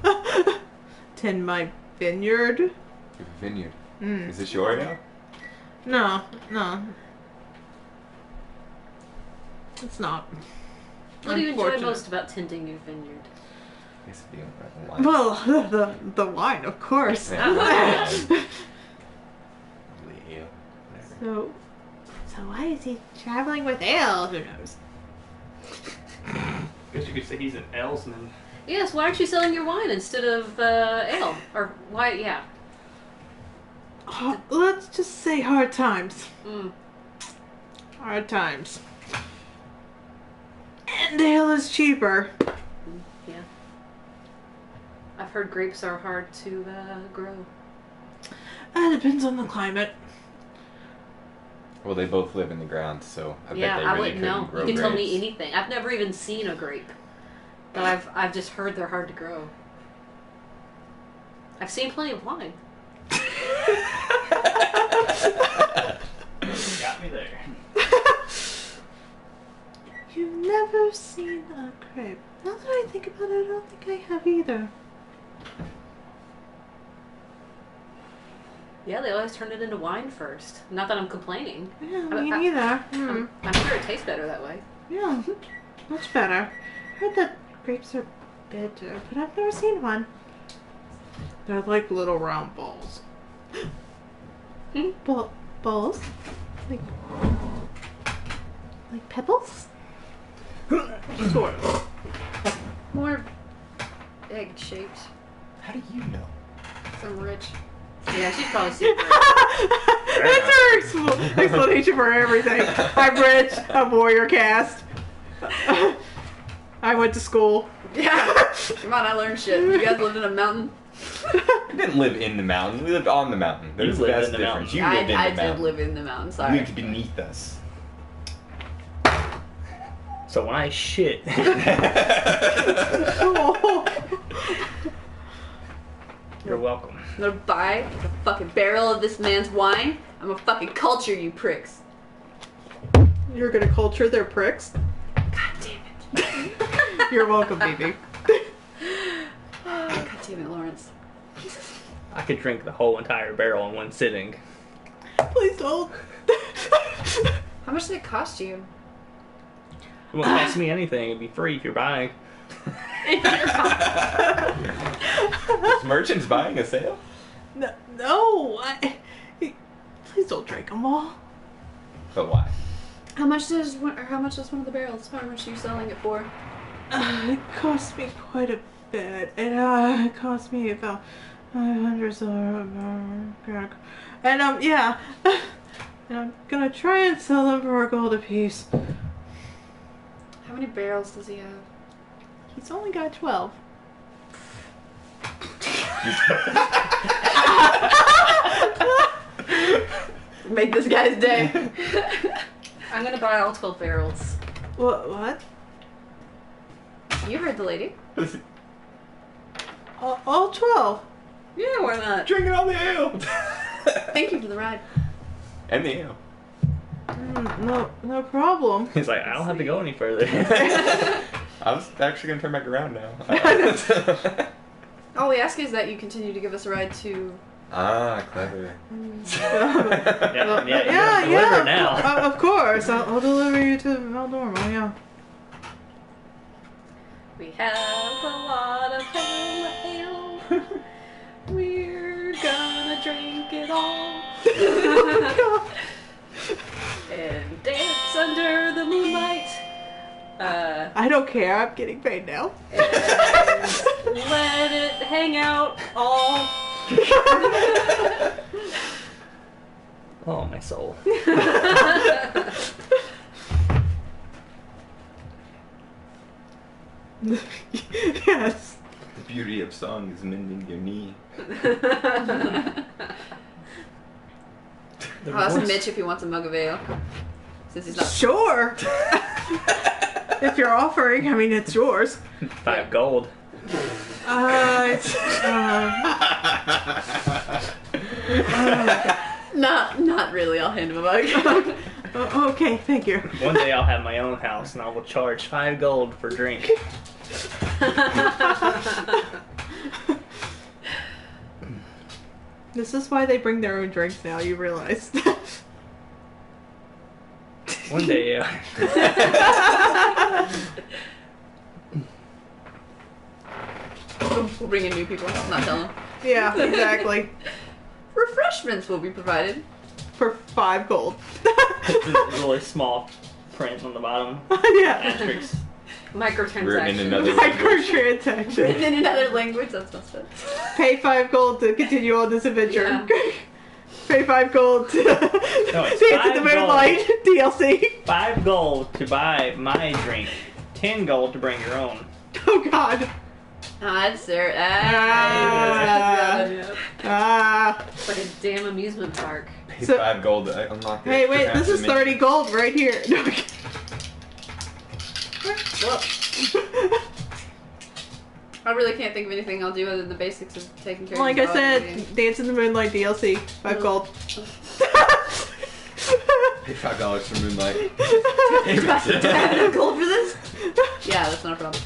Tend my vineyard. You have a vineyard. Is this your area? No. It's not. What do you enjoy Unfortunate. most about tending your vineyard? I guess it'd be a wine. Well, the wine, of course. Yeah. Lovely ale, whatever. So why is he traveling with ale? Who knows? Guess you could say he's an Elsman. Yes, why aren't you selling your wine instead of ale? Or why, yeah. Let's just say hard times. Mm. Hard times. And ale is cheaper. Yeah. I've heard grapes are hard to grow. It depends on the climate. Well, they both live in the ground, so I Yeah, bet they I really wouldn't couldn't know. grow You can tell me grapes. anything. I've never even seen a grape. But I've just heard they're hard to grow. I've seen plenty of wine. Got me there. You've never seen a grape. Now that I think about it, I don't think I have either. Yeah, they always turn it into wine first. Not that I'm complaining. Yeah, me neither. I'm sure it tastes better that way. Yeah, much better. Heard that grapes are bitter, but I've never seen one. They're like little round balls. Balls? Like pebbles? Sort of. More egg shaped. How do you know? I'm rich. Yeah, she's probably super. That's her explanation for everything. I'm rich. I'm warrior caste. I went to school. Yeah. Come on, I learned shit. You guys lived in a mountain? We didn't live in the mountain. We lived on the mountain. There's a lived vast in the difference. mountain. You lived in I the did mountain. live in the mountain, You sorry. lived beneath us. So when I shit, you're welcome. I'm gonna buy a fucking barrel of this man's wine. I'm gonna fucking culture you pricks. You're gonna culture their pricks? God damn it. You're welcome, baby. God damn it, Lawrence. I could drink the whole entire barrel in one sitting. Please don't. How much did it cost you? It won't cost me anything. It'd be free if you're buying. Is merchants buying a sale? No. Please don't drink them all. But why? How much is one of the barrels? How much are you selling it for? It cost me quite a bit. It cost me about 500 silver. And yeah. And I'm gonna try and sell them for a gold apiece. How many barrels does he have? He's only got 12. Make this guy's day. I'm gonna buy all 12 barrels. What? You heard the lady. All 12? Yeah, why not? Drinking all the ale. Thank you for the ride. And the ale. No problem. He's like, I don't have to go any further. I was actually going to turn back around now. All we ask is that you continue to give us a ride to... Clever. yeah, you gotta deliver now. Of course. I'll deliver you to Maldorma, yeah. We have a lot of ale. We're gonna drink it all. And dance under the moonlight. I don't care. I'm getting paid now. And let it hang out all. Oh, my soul. Yes. The beauty of song is mending your knee. The I'll ask voice- Mitch if he wants a mug of ale. Since he's not... Sure. If you're offering, I mean, it's yours. 5 gold. Not really. I'll hand him a mug. Okay, thank you. One day I'll have my own house and I will charge 5 gold for drink. This is why they bring their own drinks now, you realize. One day, yeah. We'll bring in new people. Not tell them. Yeah, exactly. Refreshments will be provided. For 5 gold. It's really small print on the bottom. Yeah. Asterisks. Written in Microtransactions. another language. Microtransaction. Written in another language. That's messed up. Pay 5 gold to continue on this adventure. Yeah. Pay 5 gold to it's Dance in the 5 gold. Moonlight DLC. 5 gold to buy my drink. 10 gold to bring your own. Oh god. That's there. Ah. It's like a damn amusement park. Pay So- 5 gold to unlock the Hey, extra wait, half this is dimension. 30 gold right here. No, okay. I really can't think of anything I'll do other than the basics of taking care Like of I the dog and said, Dance in the Moonlight DLC. 5 gold. Pay $5 for Moonlight. getting gold for this? Yeah, that's not a problem.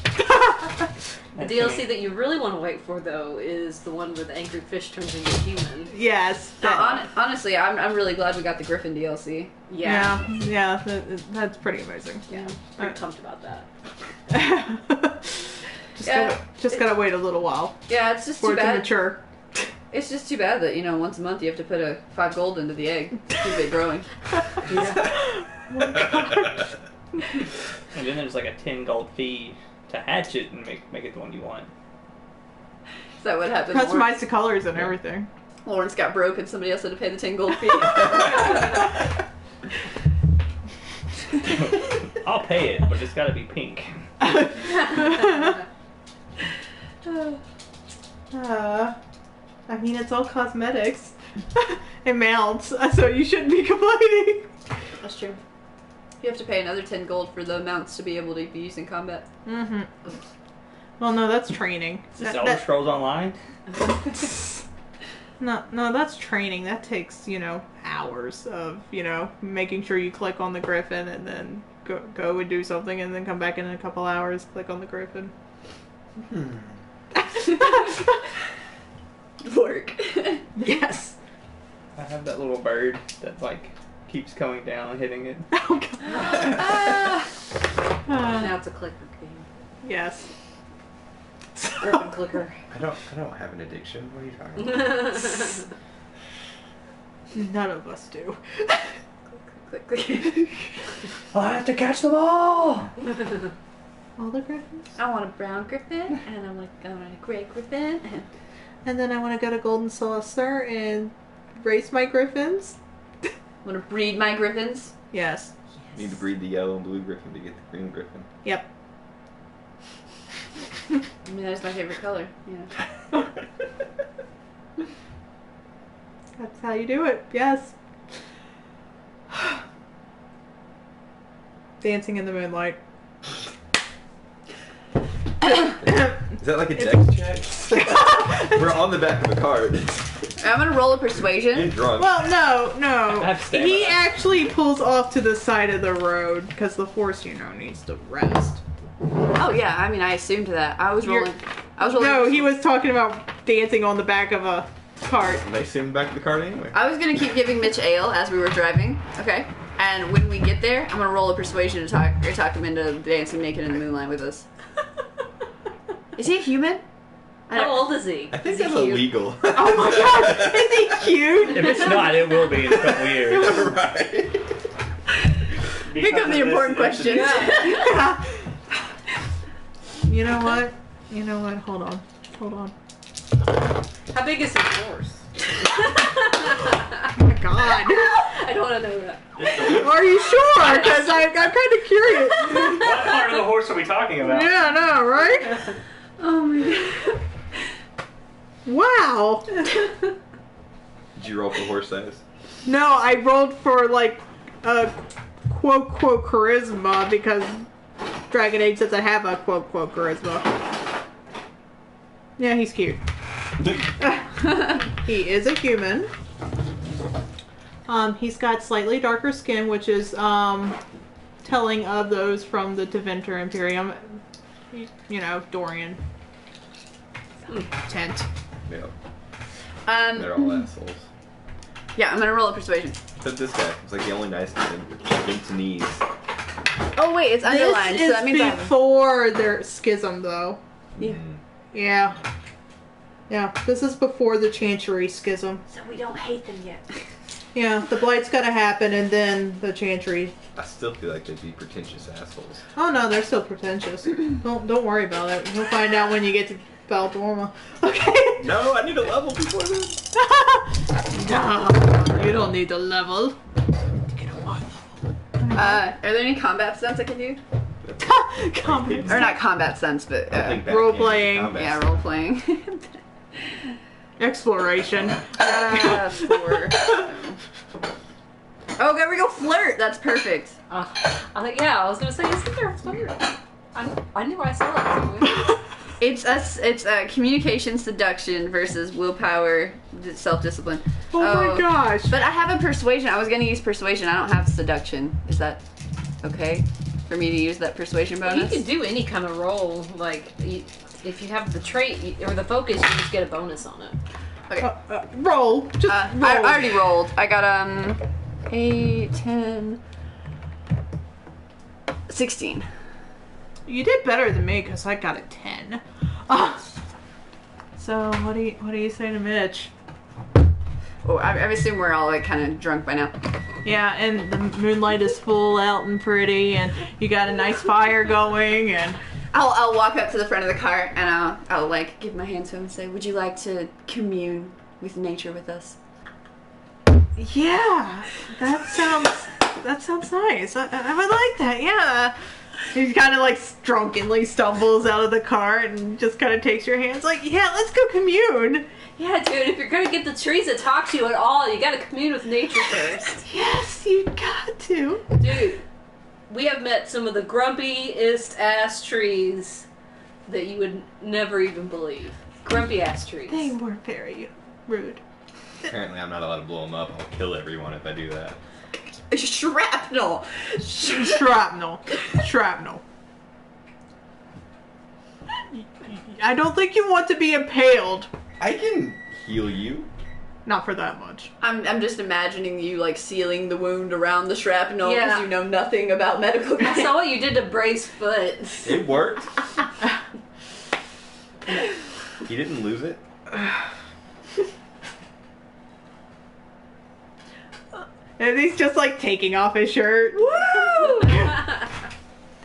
The DLC that you really want to wait for, though, is the one where the angry fish turns into a human. Yes. Honestly, I'm really glad we got the Griffin DLC. Yeah. Yeah, that's pretty amazing. Yeah. Pretty pumped about that. Just gotta wait a little while Yeah, it's just for too it to bad. mature. It's just too bad that, once a month you have to put a 5 gold into the egg. Keep it growing. Yeah. And then there's like a 10 gold fee to hatch it and make it the one you want. Is that what happened? Customize the colors and everything. Lawrence got broke and somebody else had to pay the 10 gold fee. I'll pay it, but it's gotta be pink. I mean, it's all cosmetics and mounts, so you shouldn't be complaining. That's true. You have to pay another 10 gold for the mounts to be able to be used in combat. Mm-hmm. Well, no, that's training. Is this Elder Scrolls Online? No, that's training. That takes, hours of, making sure you click on the griffin and then go and do something and then come back in a couple hours, click on the griffin. Work. Yes. I have that little bird that keeps coming down and hitting it. Oh, God. Now it's a clicker game. Yes. Griffin clicker. I don't have an addiction. What are you talking about? None of us do. Click, click. I have to catch them all! All the griffins? I want a brown griffin, and I want a gray griffin. And then I want to go to Golden Saucer and race my griffins. I want to breed my griffins. Yes. You need to breed the yellow and blue griffin to get the green griffin. Yep. I mean, that's my favorite color. Yeah. That's how you do it. Yes. Dancing in the Moonlight. Is that like a dex check? We're on the back of a card. I'm gonna roll a And persuasion. drunk. Well, no. I have stamina. He actually pulls off to the side of the road because the horse, needs to rest. Oh yeah, I mean, I assumed that. I was You're- rolling. I was rolling. No, he was talking about dancing on the back of a cart. They send back the card anyway. I was gonna keep giving Mitch ale as we were driving. Okay. And when we get there, I'm gonna roll a persuasion to talk him into dancing naked in the moonlight with us. Is he a human? How old is he? I think Is he that's cute? illegal. Oh my god, is he cute? If it's not, it will be in a couple years. Right. Here come the important questions. You know what? Hold on. How big is his horse? Oh my god. I don't want to know that. Are you sure? Because I'm kind of curious. What part of the horse are we talking about? Yeah, no, right? Oh my god. Wow. Did you roll for horse size? No, I rolled for a quote charisma because Dragon Age doesn't have a quote charisma. Yeah, he's cute. He is a human. He's got slightly darker skin, which is telling of those from the Deventer Imperium. Dorian tent. Yeah. They're Um. all assholes. Yeah, I'm gonna roll a persuasion. Except this guy. It's like the only nice thing. Bent knees. Oh wait, it's underlined, This so that means I is have. before their schism, though. Yeah. Mm. Yeah. Yeah, this is before the Chancery Schism. So we don't hate them yet. Yeah, the Blight's gotta happen, and then the Chantry. I still feel like they'd be pretentious assholes. Oh no, they're still pretentious. Don't worry about it. You'll find out when you get to Baldorma. Okay. No, I need a level before this. No, you don't need a level. Get a one level. Are there any combat stunts I can do? Combat. Or not combat stunts, but Role playing. yeah, role playing. Exploration. Oh, there we go, flirt. That's perfect. I think I was gonna say, isn't there a flirt? I knew I saw it somewhere. It's a communication seduction versus willpower self-discipline. Oh my gosh. But I have a persuasion. I was gonna use persuasion. I don't have seduction. Is that okay for me to use that persuasion bonus? You can do any kind of roll. Like, if you have the trait or the focus, you just get a bonus on it. Okay. Roll. Just roll. I already rolled. I got 8, 10, 16. You did better than me because I got a 10. So what do you say to Mitch? Oh, I assume we're all like kind of drunk by now. Yeah, and the moonlight is full out and pretty, and you got a nice fire going, and I'll walk up to the front of the car and I'll like give my hand to him and say, "Would you like to commune with nature with us?" yeah, that sounds nice. I would like that. Yeah. He kind of like drunkenly stumbles out of the car and just kind of takes your hands, like, yeah, let's go commune. Yeah, dude, if you're gonna get the trees to talk to you at all, you gotta commune with nature first. Yes, you got to. Dude, we have met some of the grumpiest ass trees that you would never even believe. Grumpy ass trees. They were very rude. Apparently, I'm not allowed to blow them up. I'll kill everyone if I do that. Shrapnel. Shrapnel. Shrapnel. I don't think you want to be impaled. I can heal you. Not for that much. I'm just imagining you like sealing the wound around the shrapnel because Yeah. you know nothing about medical. I saw what you did to Bray's foot. It worked. He didn't lose it. And he's just like taking off his shirt. Woo!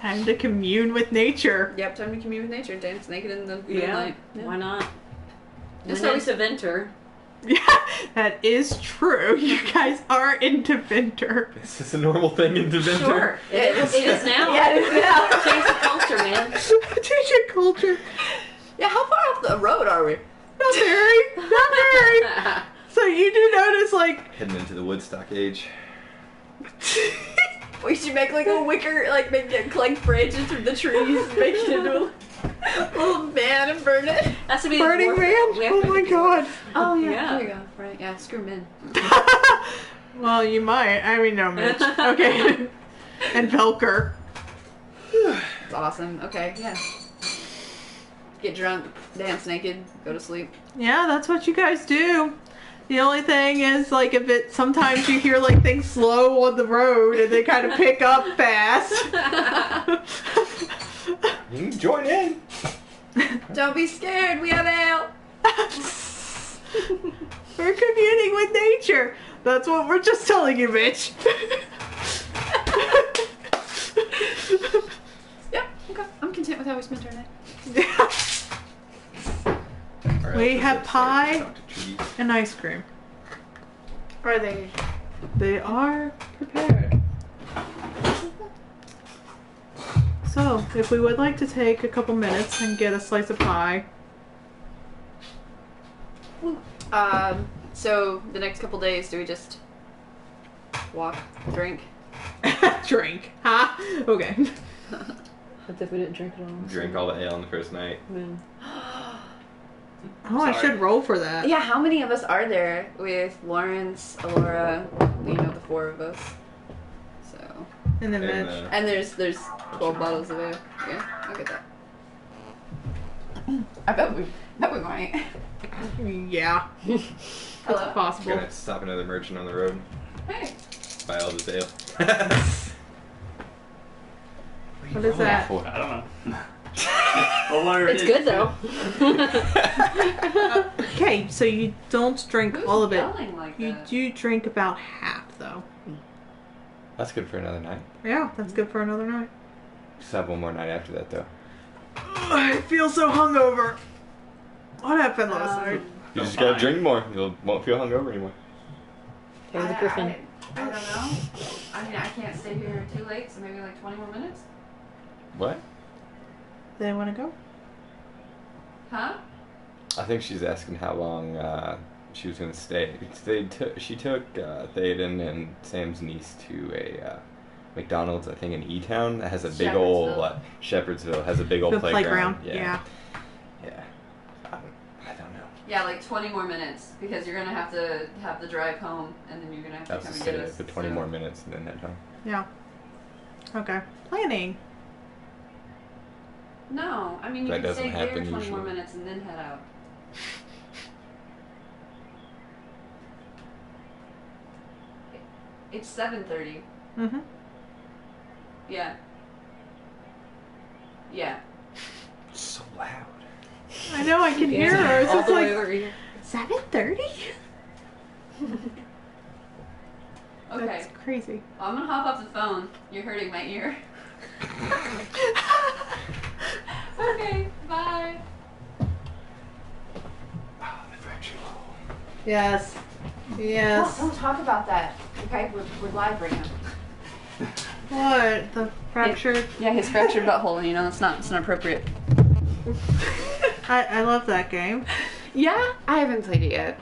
Time to commune with nature. Yep, time to commune with nature. Dance naked in the Yeah, moonlight. why not? Just Went always- into winter. Yeah, that is true. You guys are into winter. Is this a normal thing in Deventer? Sure, it is now. Yeah, it is now. Change the culture, man. Change your culture. Yeah, how far off the road are we? Not very. Not very. So you do notice, like, Heading into the Woodstock age. We should make like a wicker, like collect branches from the trees, make it into a little van and burn it. That's to be Burning dwarf. Man? We have Oh to my be god. Oh Yeah. there you go. Right, yeah, screw men. Well, you might. I mean, no, Mitch. Okay. And Velker. It's awesome. Okay, yeah. Get drunk, dance naked, go to sleep. Yeah, that's what you guys do. The only thing is, like, if it sometimes you hear like things slow on the road and they kind of pick up fast. You can join in. Don't be scared, we have ale. We're communing with nature. That's what we're just telling you, Mitch. Yeah, okay. I'm content with how we spent our night. All right, We let's have upstairs pie. and talk to trees. And ice cream. Are they? They are prepared. So, if we would like to take a couple minutes and get a slice of pie. So the next couple days, do we just walk, drink? Drink. Huh? Okay. As if we didn't drink it all. Drink all the ale on the first night. Man. Oh, I should roll for that. Yeah, how many of us are there with Lawrence, Alora, you know, the 4 of us? So, And then And, Mitch. and there's 12 bottles of ale. Yeah, I'll get that. I bet we might. Yeah. Hello. That's possible. Gonna stop another merchant on the road. Hey. Buy all this ale. What is that? I don't know. It's good though. Okay, so you don't drink Who's all of it. yelling like You that? do drink about half, though. That's good for another night. Yeah, that's good for another night. Just have one more night after that, though. I feel so hungover. What happened last night? You just gotta drink more. You won't feel hungover anymore. There's the griffin. I don't know. I mean, I can't stay here too late, so maybe like 20 more minutes. What? They want to go? Huh? I think she's asking how long she was gonna stay. She took Theoden and Sam's niece to a McDonald's, I think in E-Town, that has a big old Shepherdsville has a big old The playground. Yeah. I don't know. Yeah, like 20 more minutes, because you're gonna have to have the drive home, and then you're gonna have to That's come to and get stay us. for 20 more minutes and then head home. Yeah. Okay. Planning. No, I mean you That can stay doesn't there happen 20 more usually. minutes and then head out. It's 7:30. Mm-hmm. Yeah. Yeah. It's so loud. I know, I can hear her. It's All just the way like, over here. 7:30? Okay. That's crazy. Well, I'm gonna hop off the phone. You're hurting my ear. Okay, bye. Oh, the fracture hole. Yes. Yes. Don't talk about that. Okay, we're live right now. What? The fractured? Yeah, his fractured butthole. You know, it's not appropriate. I love that game. Yeah, I haven't played it yet.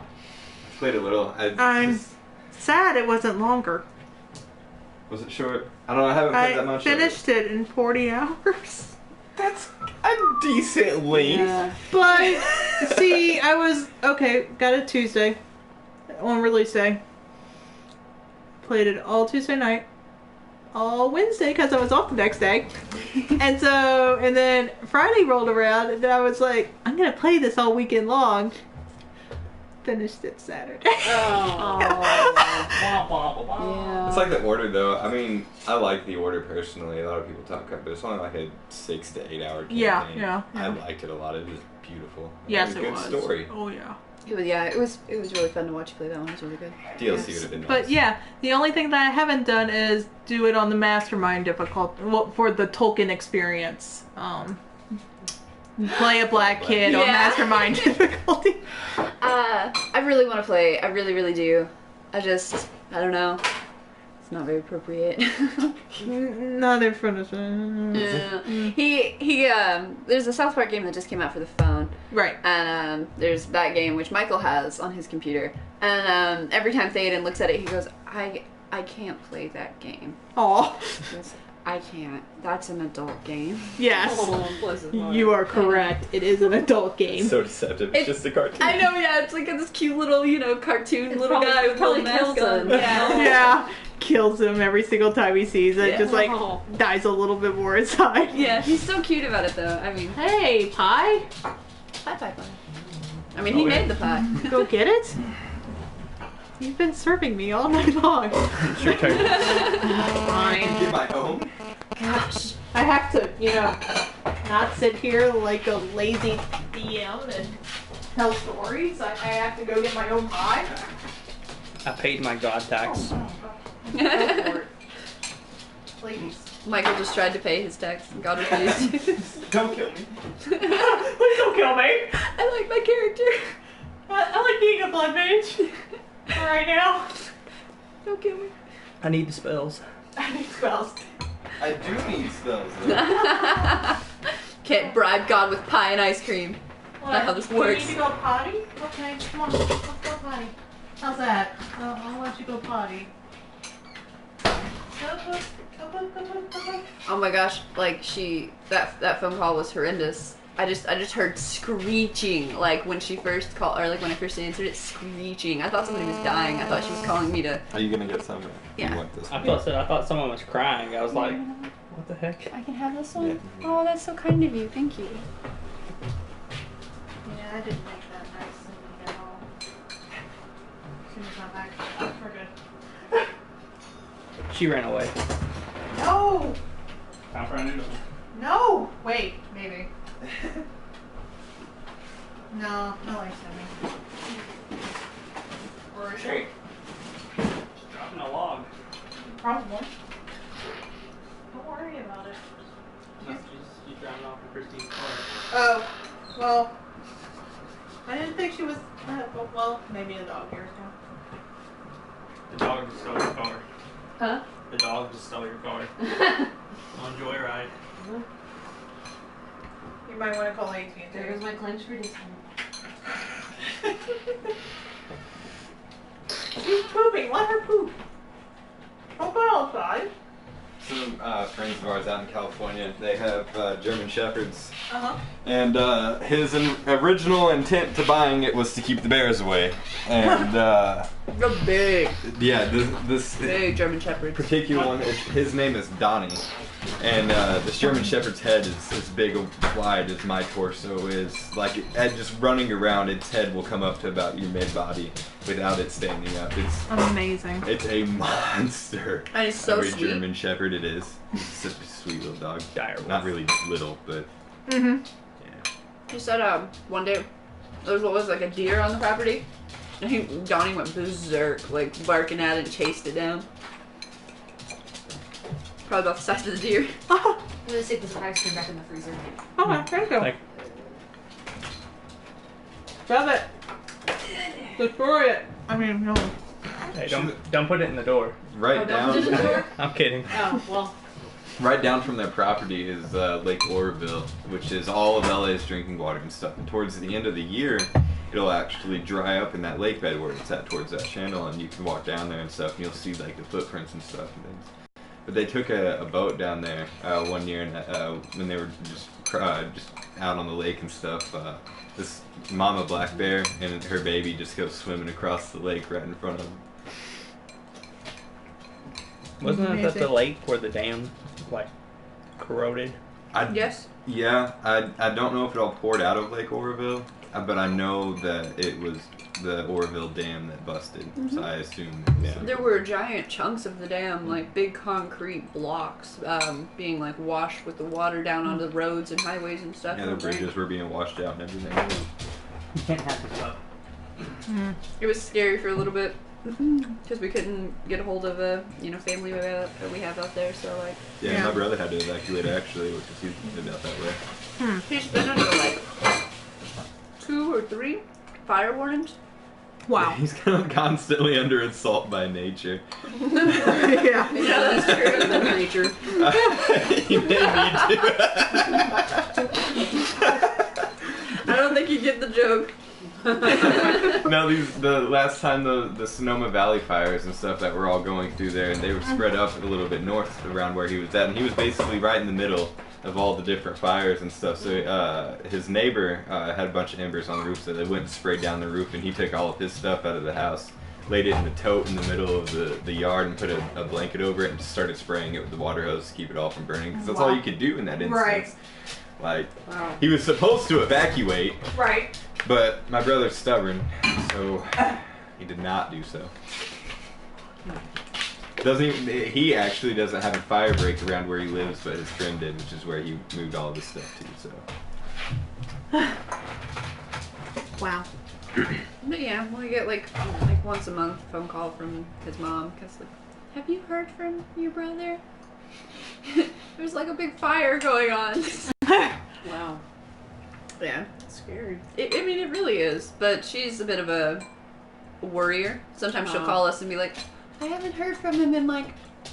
Played a little. I'm sad it wasn't longer. Was it short? I don't know. I haven't played that I much. finished it in 40 hours. That's a decent length. Yeah. But, see, I was, okay, got it Tuesday on release day. Played it all Tuesday night. All Wednesday because I was off the next day. And then Friday rolled around and I was like, I'm going to play this all weekend long. Finished it Saturday. Yeah. It's like the order, though. I mean, I like the order personally. A lot of people talk about, but it's only like a 6 to 8 hour campaign. Yeah. I liked it a lot. It was beautiful. Yes, Good it was. story. Oh, yeah. It was really fun to watch you play that one. It was really good. DLC would have been nice. But yeah, the only thing that I haven't done is do it on the Mastermind difficult for the Tolkien experience. Play a black kid on Yeah. Mastermind difficulty. I really want to play. I really, really do. I don't know. It's not very appropriate. Not in front of There's a South Park game that just came out for the phone. Right. And there's that game which Michael has on his computer. And every time Theoden looks at it, he goes, I can't play that game. Aw. He goes, I can't. That's an adult game. Yes. Oh, bless his heart. You are correct. It is an adult game. It's so deceptive. It's just a cartoon. I know, yeah. It's like this cute little, cartoon little probably- guy with a probably little mask kills on. him. Yeah. Yeah. Kills him every single time he sees it. Yeah. Just like Oh. dies a little bit more inside. Yeah, he's so cute about it though. I mean, Hey, pie. pie. I mean, he made the pie. Go get it. You've been serving me all night long. It's your turn. Fine. Get my home. Gosh. I have to, not sit here like a lazy DM and tell stories. I have to go get my own pie. I paid my god tax. Go for it. Please. Michael just tried to pay his tax and God refused. Don't kill me. Please don't kill me. I like my character. I like being a blood mage. Right now. Don't kill me. I need the spells. I need spells. I do need spells, though. Can't bribe God with pie and ice cream. Not how this works. You need to go potty? Okay, come on. Let's go potty. How's that? I'll let you go potty. Go. Oh my gosh, that phone call was horrendous. I just heard screeching when she first called, or when I first answered it, screeching. I thought somebody was dying. I thought she was calling me to. Are you gonna get some? Yeah. You want this I one? thought someone was crying. I was like, what the heck? I can have this one. Yeah. Oh, that's so kind of you. Thank you. Yeah, I didn't make that nice at all. As soon as I'm back, we're good. She ran away. No! Time for a noodle. No! Wait, maybe. No, I like Sammy. Or is she? Dropping a log. Probably. Don't worry about it. She's driving off in Christine's car. Oh, well, I didn't think she was, well, maybe a dog here, so. The dog just stole your car. Huh? The dog just stole your car. On Joyride. You might want to call AT&T. There's my claims for discount. She's pooping, let her poop. Don't go outside. Some friends of ours out in California, they have German Shepherds. Uh-huh. And his original intent to buying it was to keep the bears away. And The big, yeah, this big German Shepherd. particular one, his name is Donnie. And this German Shepherd's head is as big wide as my torso is. Like, just running around, its head will come up to about your mid-body without it standing up. Amazing. It's a monster. And it's so Every sweet. German Shepherd it is. It's such a sweet little dog. Direwolf. Not really little, but Mm-hmm. yeah. He said one day there was like a deer on the property, and Donnie went berserk, like barking at it and chased it down. Probably about the size of the deer. I'm gonna stick this ice cream back in the freezer. Okay, thank you. Like, Shove it. Destroy it. I mean, no. hey, don't put it in the door. Right don't put it in the door? I'm kidding. Oh, well. Right down from their property is Lake Oroville, which is all of LA's drinking water and stuff. And towards the end of the year, it'll actually dry up in that lake bed where it's at towards that channel, and you can walk down there and stuff, and you'll see like the footprints and stuff and things. But they took a boat down there one year, and when they were just out on the lake and stuff, this mama black bear and her baby just go swimming across the lake right in front of them. Wasn't it at Amazing. the lake where the dam, like, corroded? Yes. Yeah, I don't know if it all poured out of Lake Oroville, but I know that it was the Oroville Dam that busted, so I assume it was Yeah. There were giant chunks of the dam, like big concrete blocks, being like washed with the water down onto the roads and highways and stuff. yeah, the bridges were being washed out and everything. You can't have this up. It was scary for a little bit because we couldn't get a hold of a family that we have out there. So like, Yeah, Yeah. my brother had to evacuate actually, which is he's out that way. he's been under like 2 or 3 fire warnings. Wow. He's kind of constantly under assault by nature. Yeah. Yeah, that's true. That's nature. He may need to. I don't think you get the joke. No, the last time the Sonoma Valley fires and stuff that were all going through there, and they were spread up a little bit north around where he was at, and he was basically right in the middle of all the different fires and stuff. So his neighbor had a bunch of embers on the roof, so they went and sprayed down the roof, and he took all of his stuff out of the house, laid it in a tote in the middle of the yard, and put a blanket over it, and just started spraying it with the water hose to keep it all from burning, because that's all Wow. you could do in that instance. Right. Like, Wow. he was supposed to evacuate, Right. but my brother's stubborn, so he did not do so. He actually doesn't have a fire break around where he lives, but his friend did, which is where he moved all of his stuff to. So Wow. But yeah, we get like once a month phone call from his mom because like, have you heard from your brother? There's like a big fire going on. Wow. Yeah. Scary. I mean, it really is. But she's a bit of a worrier. Sometimes she'll call us and be like, I haven't heard from him in like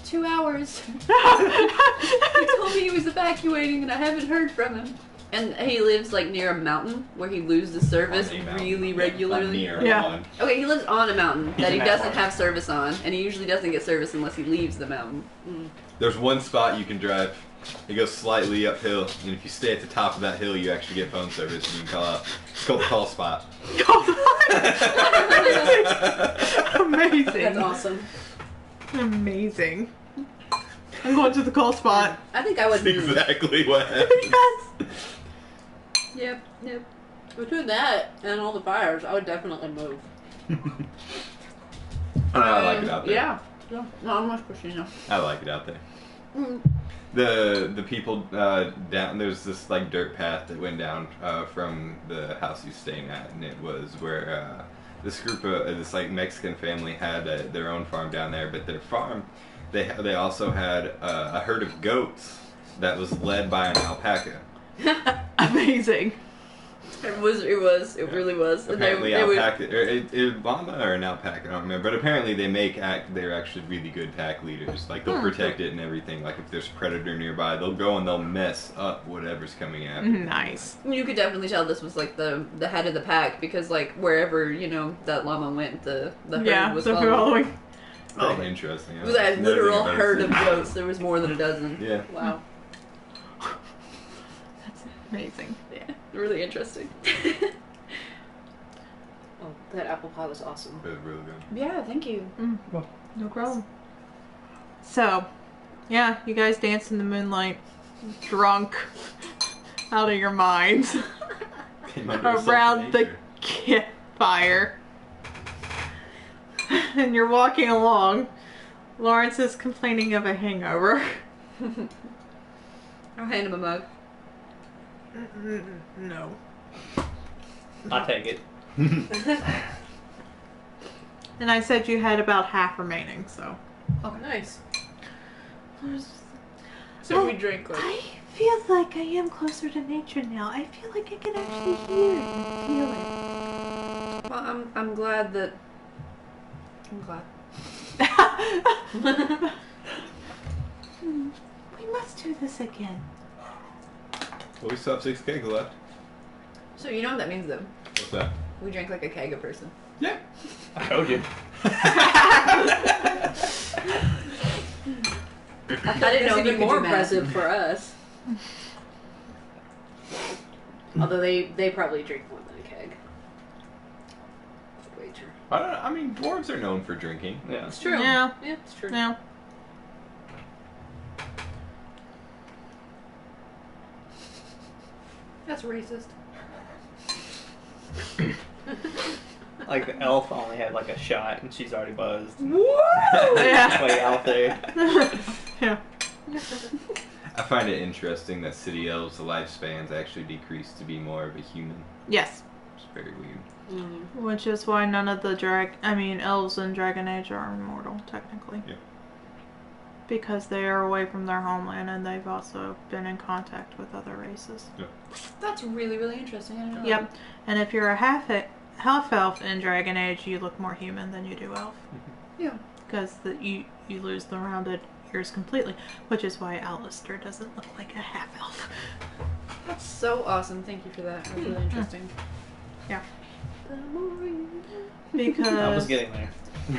2 hours. He told me he was evacuating and I haven't heard from him. And he lives like near a mountain where he loses service On a mountain. really Yeah, regularly. near Yeah. one. Okay, he lives on a mountain that he an doesn't avvar. have service on, and he usually doesn't get service unless he leaves the mountain. There's one spot you can drive. It goes slightly uphill, and if you stay at the top of that hill, you actually get phone service. And you can call out. It's called the call spot. Amazing. That's awesome. Amazing. I'm going to the call spot. I think I would. That's exactly what happened. Yes. Yep. Between that and all the fires, I would definitely move. I like it out there. Yeah. No, I'm not pushing. No. I like it out there. The people down there's this like dirt path that went down from the house you staying at, and it was where this group of this like Mexican family had their own farm down there, but their farm they also had a herd of goats that was led by an alpaca. Amazing. It really was. And Apparently, they alpaca, or llama or an alpaca, I don't remember. But apparently, they're actually really good pack leaders. Like they'll protect it and everything. Like if there's a predator nearby, they'll go and they'll mess up whatever's coming after. Nice. You could definitely tell this was like the head of the pack, because like wherever that llama went, the herd was following. Pretty interesting. It was a literal herd of goats. There was more than a dozen. Yeah. Wow. That's amazing. Yeah. Really interesting. Oh, that apple pie was awesome. It was really good. Yeah, thank you. No problem. So, yeah, you guys dance in the moonlight, drunk, out of your minds, Came under assault around the nature. campfire. And you're walking along. Lawrence is complaining of a hangover. I'll hand him a mug. No. I'll take it. And I said you had about half remaining, so. Oh, nice. So we drink like... I feel like I am closer to nature now. I feel like I can actually hear it and feel it. Well, I'm glad that... I'm glad. We must do this again. Well, we still have 6 kegs left. So you know what that means, though? What's that? We drank like a keg a person. Yeah. I told you. I didn't know it'd be more impressive for us. Although they probably drink more than a keg. Wager. I mean, dwarves are known for drinking. Yeah. It's true. Yeah. Yeah, it's true. Yeah. That's racist. Like the elf only had like a shot and she's already buzzed. Woo! Yeah. Way out there. Yeah. I find it interesting that city elves' lifespans actually decrease to be more of a human. Yes. It's very weird. Mm. Which is why none of the elves in Dragon Age are immortal, technically. Yeah. Because they are away from their homeland and they've also been in contact with other races. Yeah. That's really, really interesting. I didn't know Yep. And if you're a half elf in Dragon Age, you look more human than you do elf. that. Yeah. Because you lose the rounded ears completely. Which is why Alistair doesn't look like a half elf. That's so awesome. Thank you for that. That was really interesting. Yeah. The more you Because I was getting there.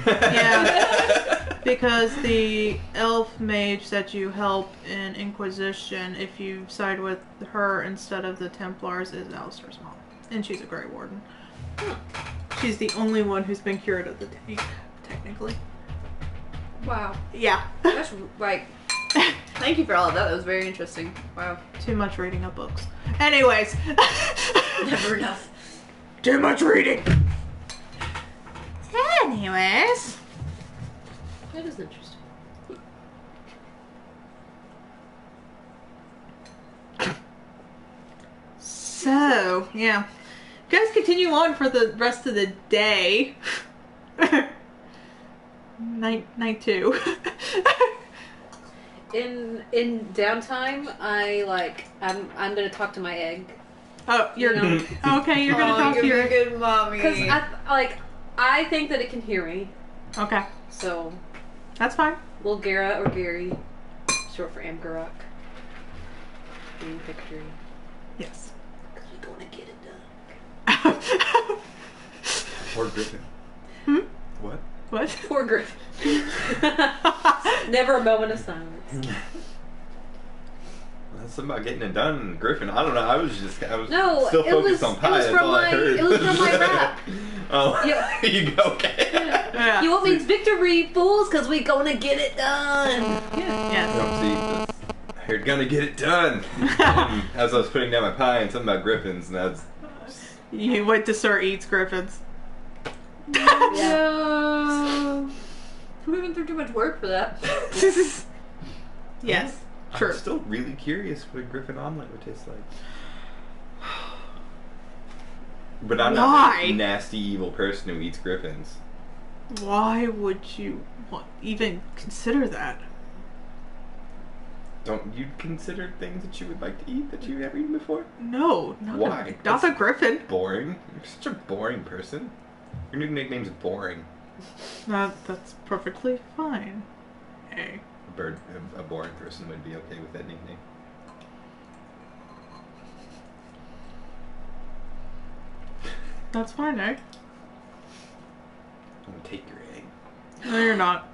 Yeah. Because the elf mage that you help in Inquisition, if you side with her instead of the Templars, is Alistair's mom. And she's a Grey Warden. She's the only one who's been cured of the taint, technically. Wow. Yeah. That's like... Thank you for all of that. That was very interesting. Wow. Too much reading of books. Anyways. Never enough. Too much reading. Anyways. That is interesting. So, yeah. You guys continue on for the rest of the day. Night 2. In downtime, I'm gonna talk to my egg. Oh, you're You know? okay. You're gonna talk to you're your a good mommy. Because I think that it can hear me. Okay, So, that's fine. little Gara or Gary, short for Amgarok. Being victory. Yes. Because we're gonna get it done. Or Griffin. Hmm? What? What? Poor Griffin. Never a moment of silence. That's something about getting it done, Griffin. I don't know. I was No, still it focused was- on it pie. was That's from all I my- heard. it was from my rap. Oh, Yeah. you go. Okay. Yeah. You want me victory, fools? Because we gonna get it done. Yes. See, I heard gonna get it done. And as I was putting down my pie and something about griffins, and that's You went to Sir Eats Griffins. Yeah. No. I went through too much work for that. Yes, true. I'm still really curious what a griffin omelet would taste like. But I'm not a nasty, evil person who eats griffins. Why would you even consider that? Don't you consider things that you would like to eat that you've never eaten before? No, Why? Not a griffin. Boring. You're such a boring person. Your new nickname's boring. That's perfectly fine. Hey. A boring person would be okay with that nickname. That's fine, eh? I'm gonna take your egg. No, you're not.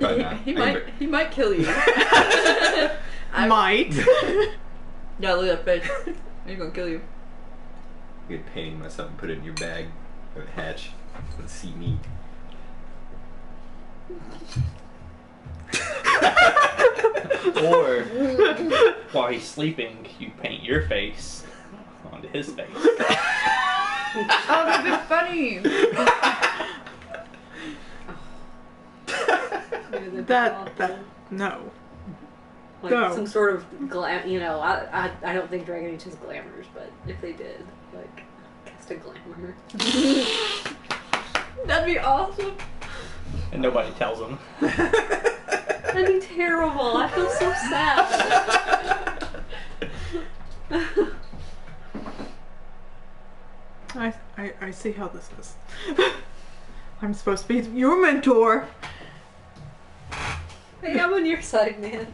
Probably not. He might kill you. Might. Yeah, look at that fish. He's gonna kill you. You could painting myself and put it in your bag or hatch. Let's see me. Or while he's sleeping, you paint your face onto his face. Oh, that'd be funny. No. Like No. some sort of I don't think Dragon Age has glamours, but if they did, like, cast a glamour. That'd be awesome. And nobody tells him. That'd be terrible. I feel so sad. I see how this is. I'm supposed to be your mentor. Hey, I'm on your side, man.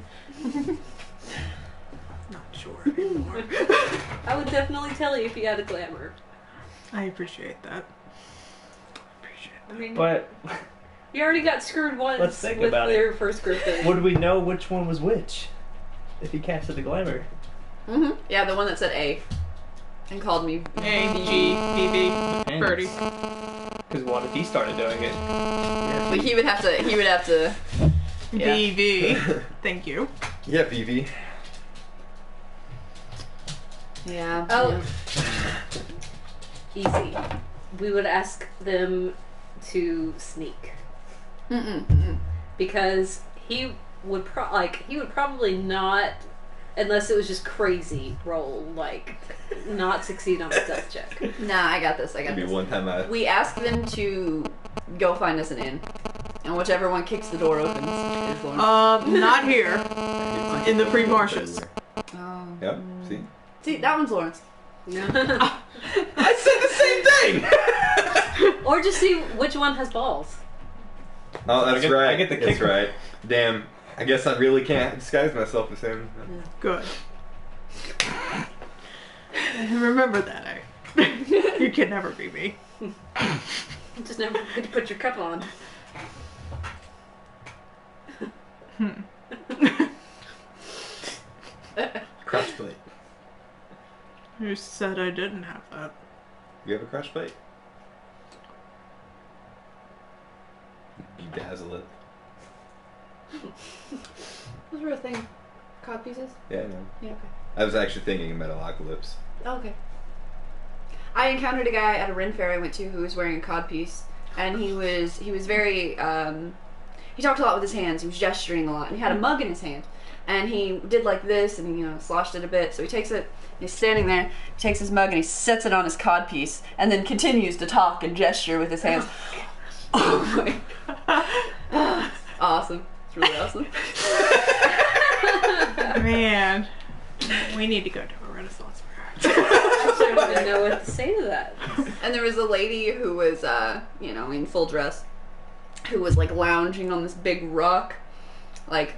Not sure anymore. I would definitely tell you if you had a glamour. I appreciate that. I mean, But you already got screwed once Let's think with about your first griffin. would we know which one was which if he casted the glamour? Mm-hmm. Yeah, the one that said A. And called me A, G, B, B, Birdie. Because what if he started doing it? But he would have to. Yeah. B, V. Thank you. Yeah, BB. Yeah. Oh. Easy. We would ask them to sneak. Because he would probably not, unless it was just crazy, roll, not succeed on the stealth check. Nah, I got this. Maybe one time out. We ask them to go find us an inn, and whichever one kicks the door opens is one. Not here. In the free marshes. Oh. Yep, see? See, that one's Lawrence. I said the same thing! Or just see which one has balls. Oh, that's right. I get the That's kicker. right. Damn. I guess I really can't disguise myself as him. Good. Remember that, eh? You can never be me. Just never get to put your cup on. Crotch plate. Who said I didn't have that? You have a crotch plate? You dazzle it. What's a real thing? Cod pieces? Yeah, I know. Yeah, okay. I was actually thinking Metalocalypse. Oh, okay. I encountered a guy at a Ren fair I went to who was wearing a cod piece, and he was very he talked a lot with his hands. He was gesturing a lot, and he had a mug in his hand, and he did like this, and sloshed it a bit. So he takes it. He's standing there. He takes his mug and he sets it on his cod piece, and then continues to talk and gesture with his hands. Oh my! Awesome. It's really awesome. Man, we need to go to a Renaissance fair. I don't even know what to say to that. And there was a lady who was, in full dress, who was like lounging on this big rock, like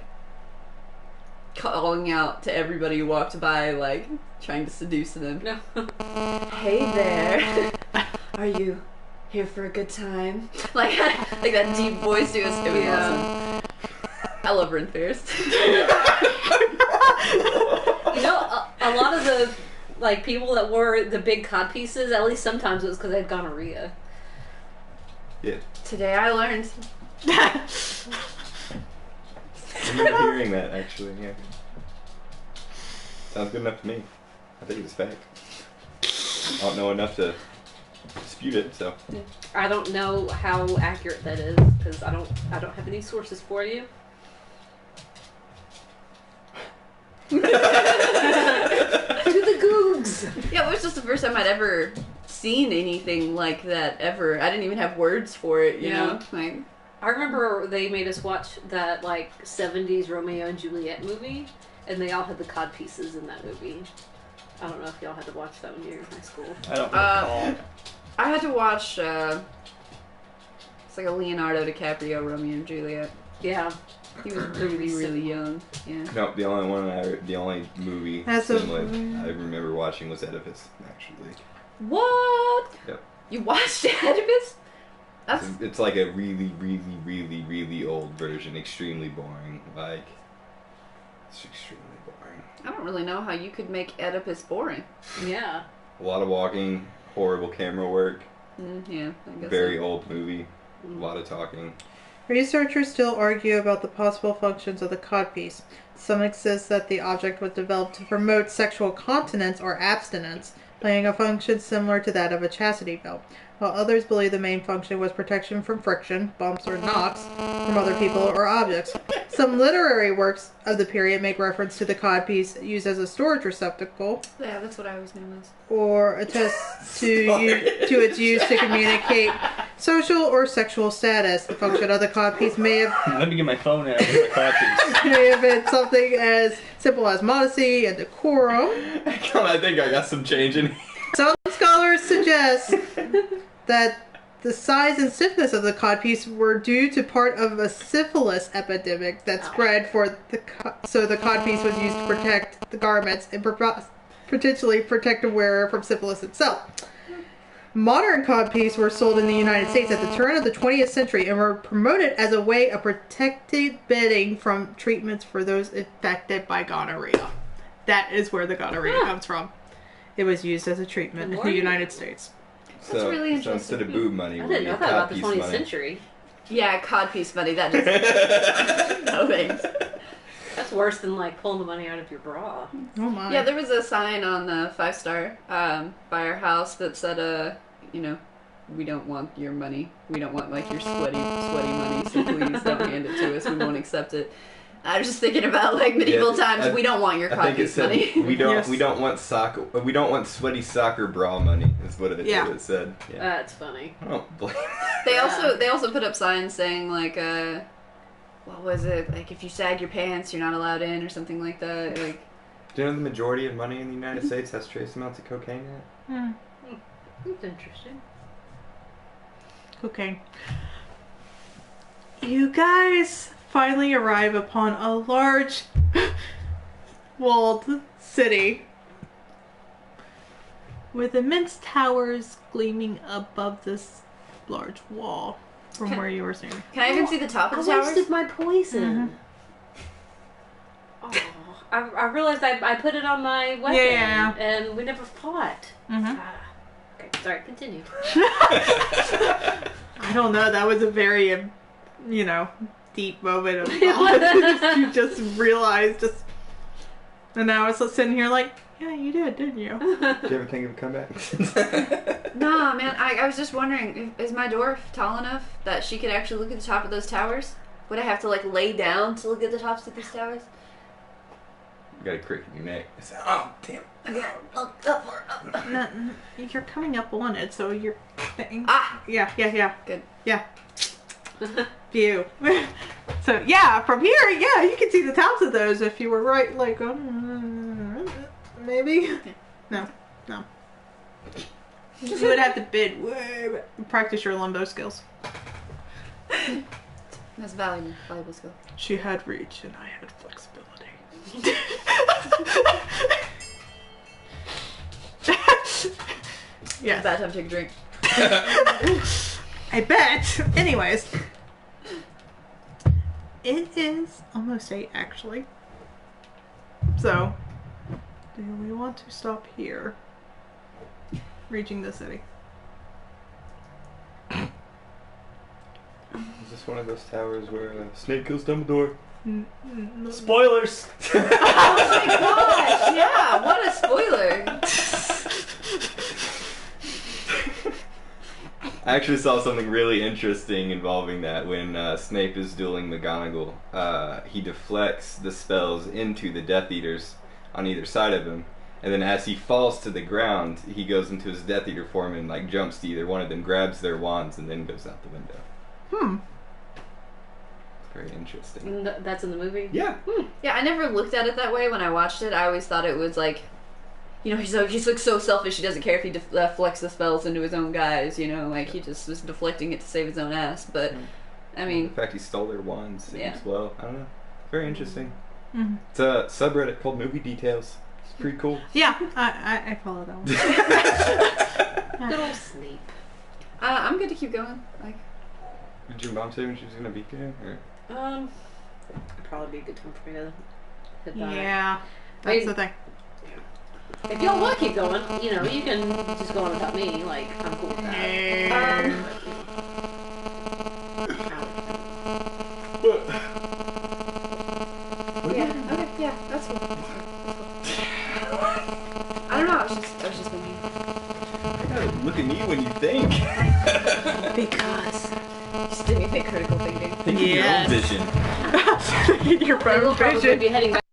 calling out to everybody who walked by, like trying to seduce them. No. Hey there, are you here for a good time? Like that deep voice to us. It was awesome. I love Ren fairs. A lot of the people that wore the big cod pieces, at least sometimes it was because they had gonorrhea. Yeah. Today I learned. I remember hearing that, actually, yeah. Sounds good enough to me. I think it's fact. I don't know enough to dispute it, so. I don't know how accurate that is because I don't have any sources for you. just the first time I'd ever seen anything like that ever. I didn't even have words for it, you know? Like, I remember they made us watch that, like, 70s Romeo and Juliet movie, and they all had the cod pieces in that movie. I don't know if y'all had to watch that when you were in high school. I don't recall. I had to watch, it's like a Leonardo DiCaprio Romeo and Juliet. Yeah. He was really, really young. Yeah. No, the only movie similar I remember watching was Oedipus, actually. What? Yep. You watched Oedipus? That's... It's like a really, really, really, really old version. Extremely boring. Like, it's extremely boring. I don't really know how you could make Oedipus boring. Yeah. A lot of walking, horrible camera work. Yeah, I guess Very so. old movie. A lot of talking. Researchers still argue about the possible functions of the codpiece. Some insist that the object was developed to promote sexual continence or abstinence, playing a function similar to that of a chastity belt, while others believe the main function was protection from friction, bumps or knocks, from other people or objects. Some literary works of the period make reference to the codpiece used as a storage receptacle, Yeah, that's what I always knew was. or attest to its use to communicate social or sexual status. The function of the codpiece may have Let me get my phone out with my codpiece. may have been something as simple as modesty and decorum. I think I got some change in here. Some scholars suggest that the size and stiffness of the codpiece were due to part of a syphilis epidemic that spread so the codpiece was used to protect the garments and potentially protect the wearer from syphilis itself. Modern codpiece were sold in the United States at the turn of the 20th century and were promoted as a way of protected bedding from treatments for those infected by gonorrhea. That is where the gonorrhea comes from. It was used as a treatment in the United States. That's really interesting. So instead of boob money, I we didn't know get that about the codpiece 20th money. century. Yeah, codpiece money, that is... no thanks. That's worse than, like, pulling the money out of your bra. Oh my. Yeah, there was a sign on the 5-star by our house that said, you know, we don't want your money. We don't want, like, your sweaty money, so please don't hand it to us. We won't accept it. I was just thinking about, like, medieval times. We don't want your I think it codpiece said money. we don't want soccer. We don't want sweaty soccer bra money. Is what it said. Yeah. That's funny. I don't blame. They also put up signs saying, like, what was it? Like, if you sag your pants, you're not allowed in, or something like that. Like, Do you know the majority of money in the United States has trace amounts of cocaine in it? That's interesting. Okay. You guys finally arrive upon a large walled city with immense towers gleaming above this large wall from where you were standing. can I even see the top of the I towers? wasted my poison. Oh, I realized I put it on my weapon, Yeah. and we never fought. Mm-hmm. Okay, sorry, continue. I don't know. That was a very, deep moment of thought. You just realized, and I was sitting here like, yeah, you did, didn't you? Did you ever think of a comeback? Nah, man, I was just wondering, is my dwarf tall enough that she could actually look at the top of those towers? Would I have to, like, lay down to look at the tops of these towers? You got a crick in your neck. It's like, oh, damn. No, you're coming up on it, so you're. Ah! Yeah. Good. Yeah. View. So yeah, from here, yeah, you can see the tops of those if you were right, like, maybe. No. You would have to bid way, practice your limbo skills. That's valuable skill. She had reach and I had flexibility. Yeah. Bad time to take a drink. I bet. Anyways. It is almost 8, actually. So, do we want to stop here? Reaching the city. Is this one of those towers where Snape kills Dumbledore? Spoilers! Oh my gosh! Yeah, what a spoiler! I actually saw something really interesting involving that when Snape is dueling McGonagall. He deflects the spells into the Death Eaters on either side of him, And then as he falls to the ground, he goes into his Death Eater form and like jumps to either one of them, grabs their wands, and then goes out the window. It's very interesting. That's in the movie? Yeah. Yeah, I never looked at it that way when I watched it. I always thought it was like, you know, he's like so selfish. He doesn't care if he deflects the spells into his own guys. You know, like he just was deflecting it to save his own ass. But I mean, the fact he stole their wands seems Yeah. well. I don't know. Very interesting. It's a subreddit called Movie Details. It's pretty cool. Yeah, I follow that one. Good old Snape. I'm good to keep going. Like, Did your mom say when she was gonna be here? Or? It'd probably be a good time for me to hit that. Yeah, that's the thing. If y'all want to keep going, you know, you can just go on without me. Like, I'm cool with that. yeah, okay, yeah, that's cool. I don't know. I was just thinking. You gotta look at me when you think. Because Just didn't think critical thinking. Think of your own vision. your I will private probably vision. be heading back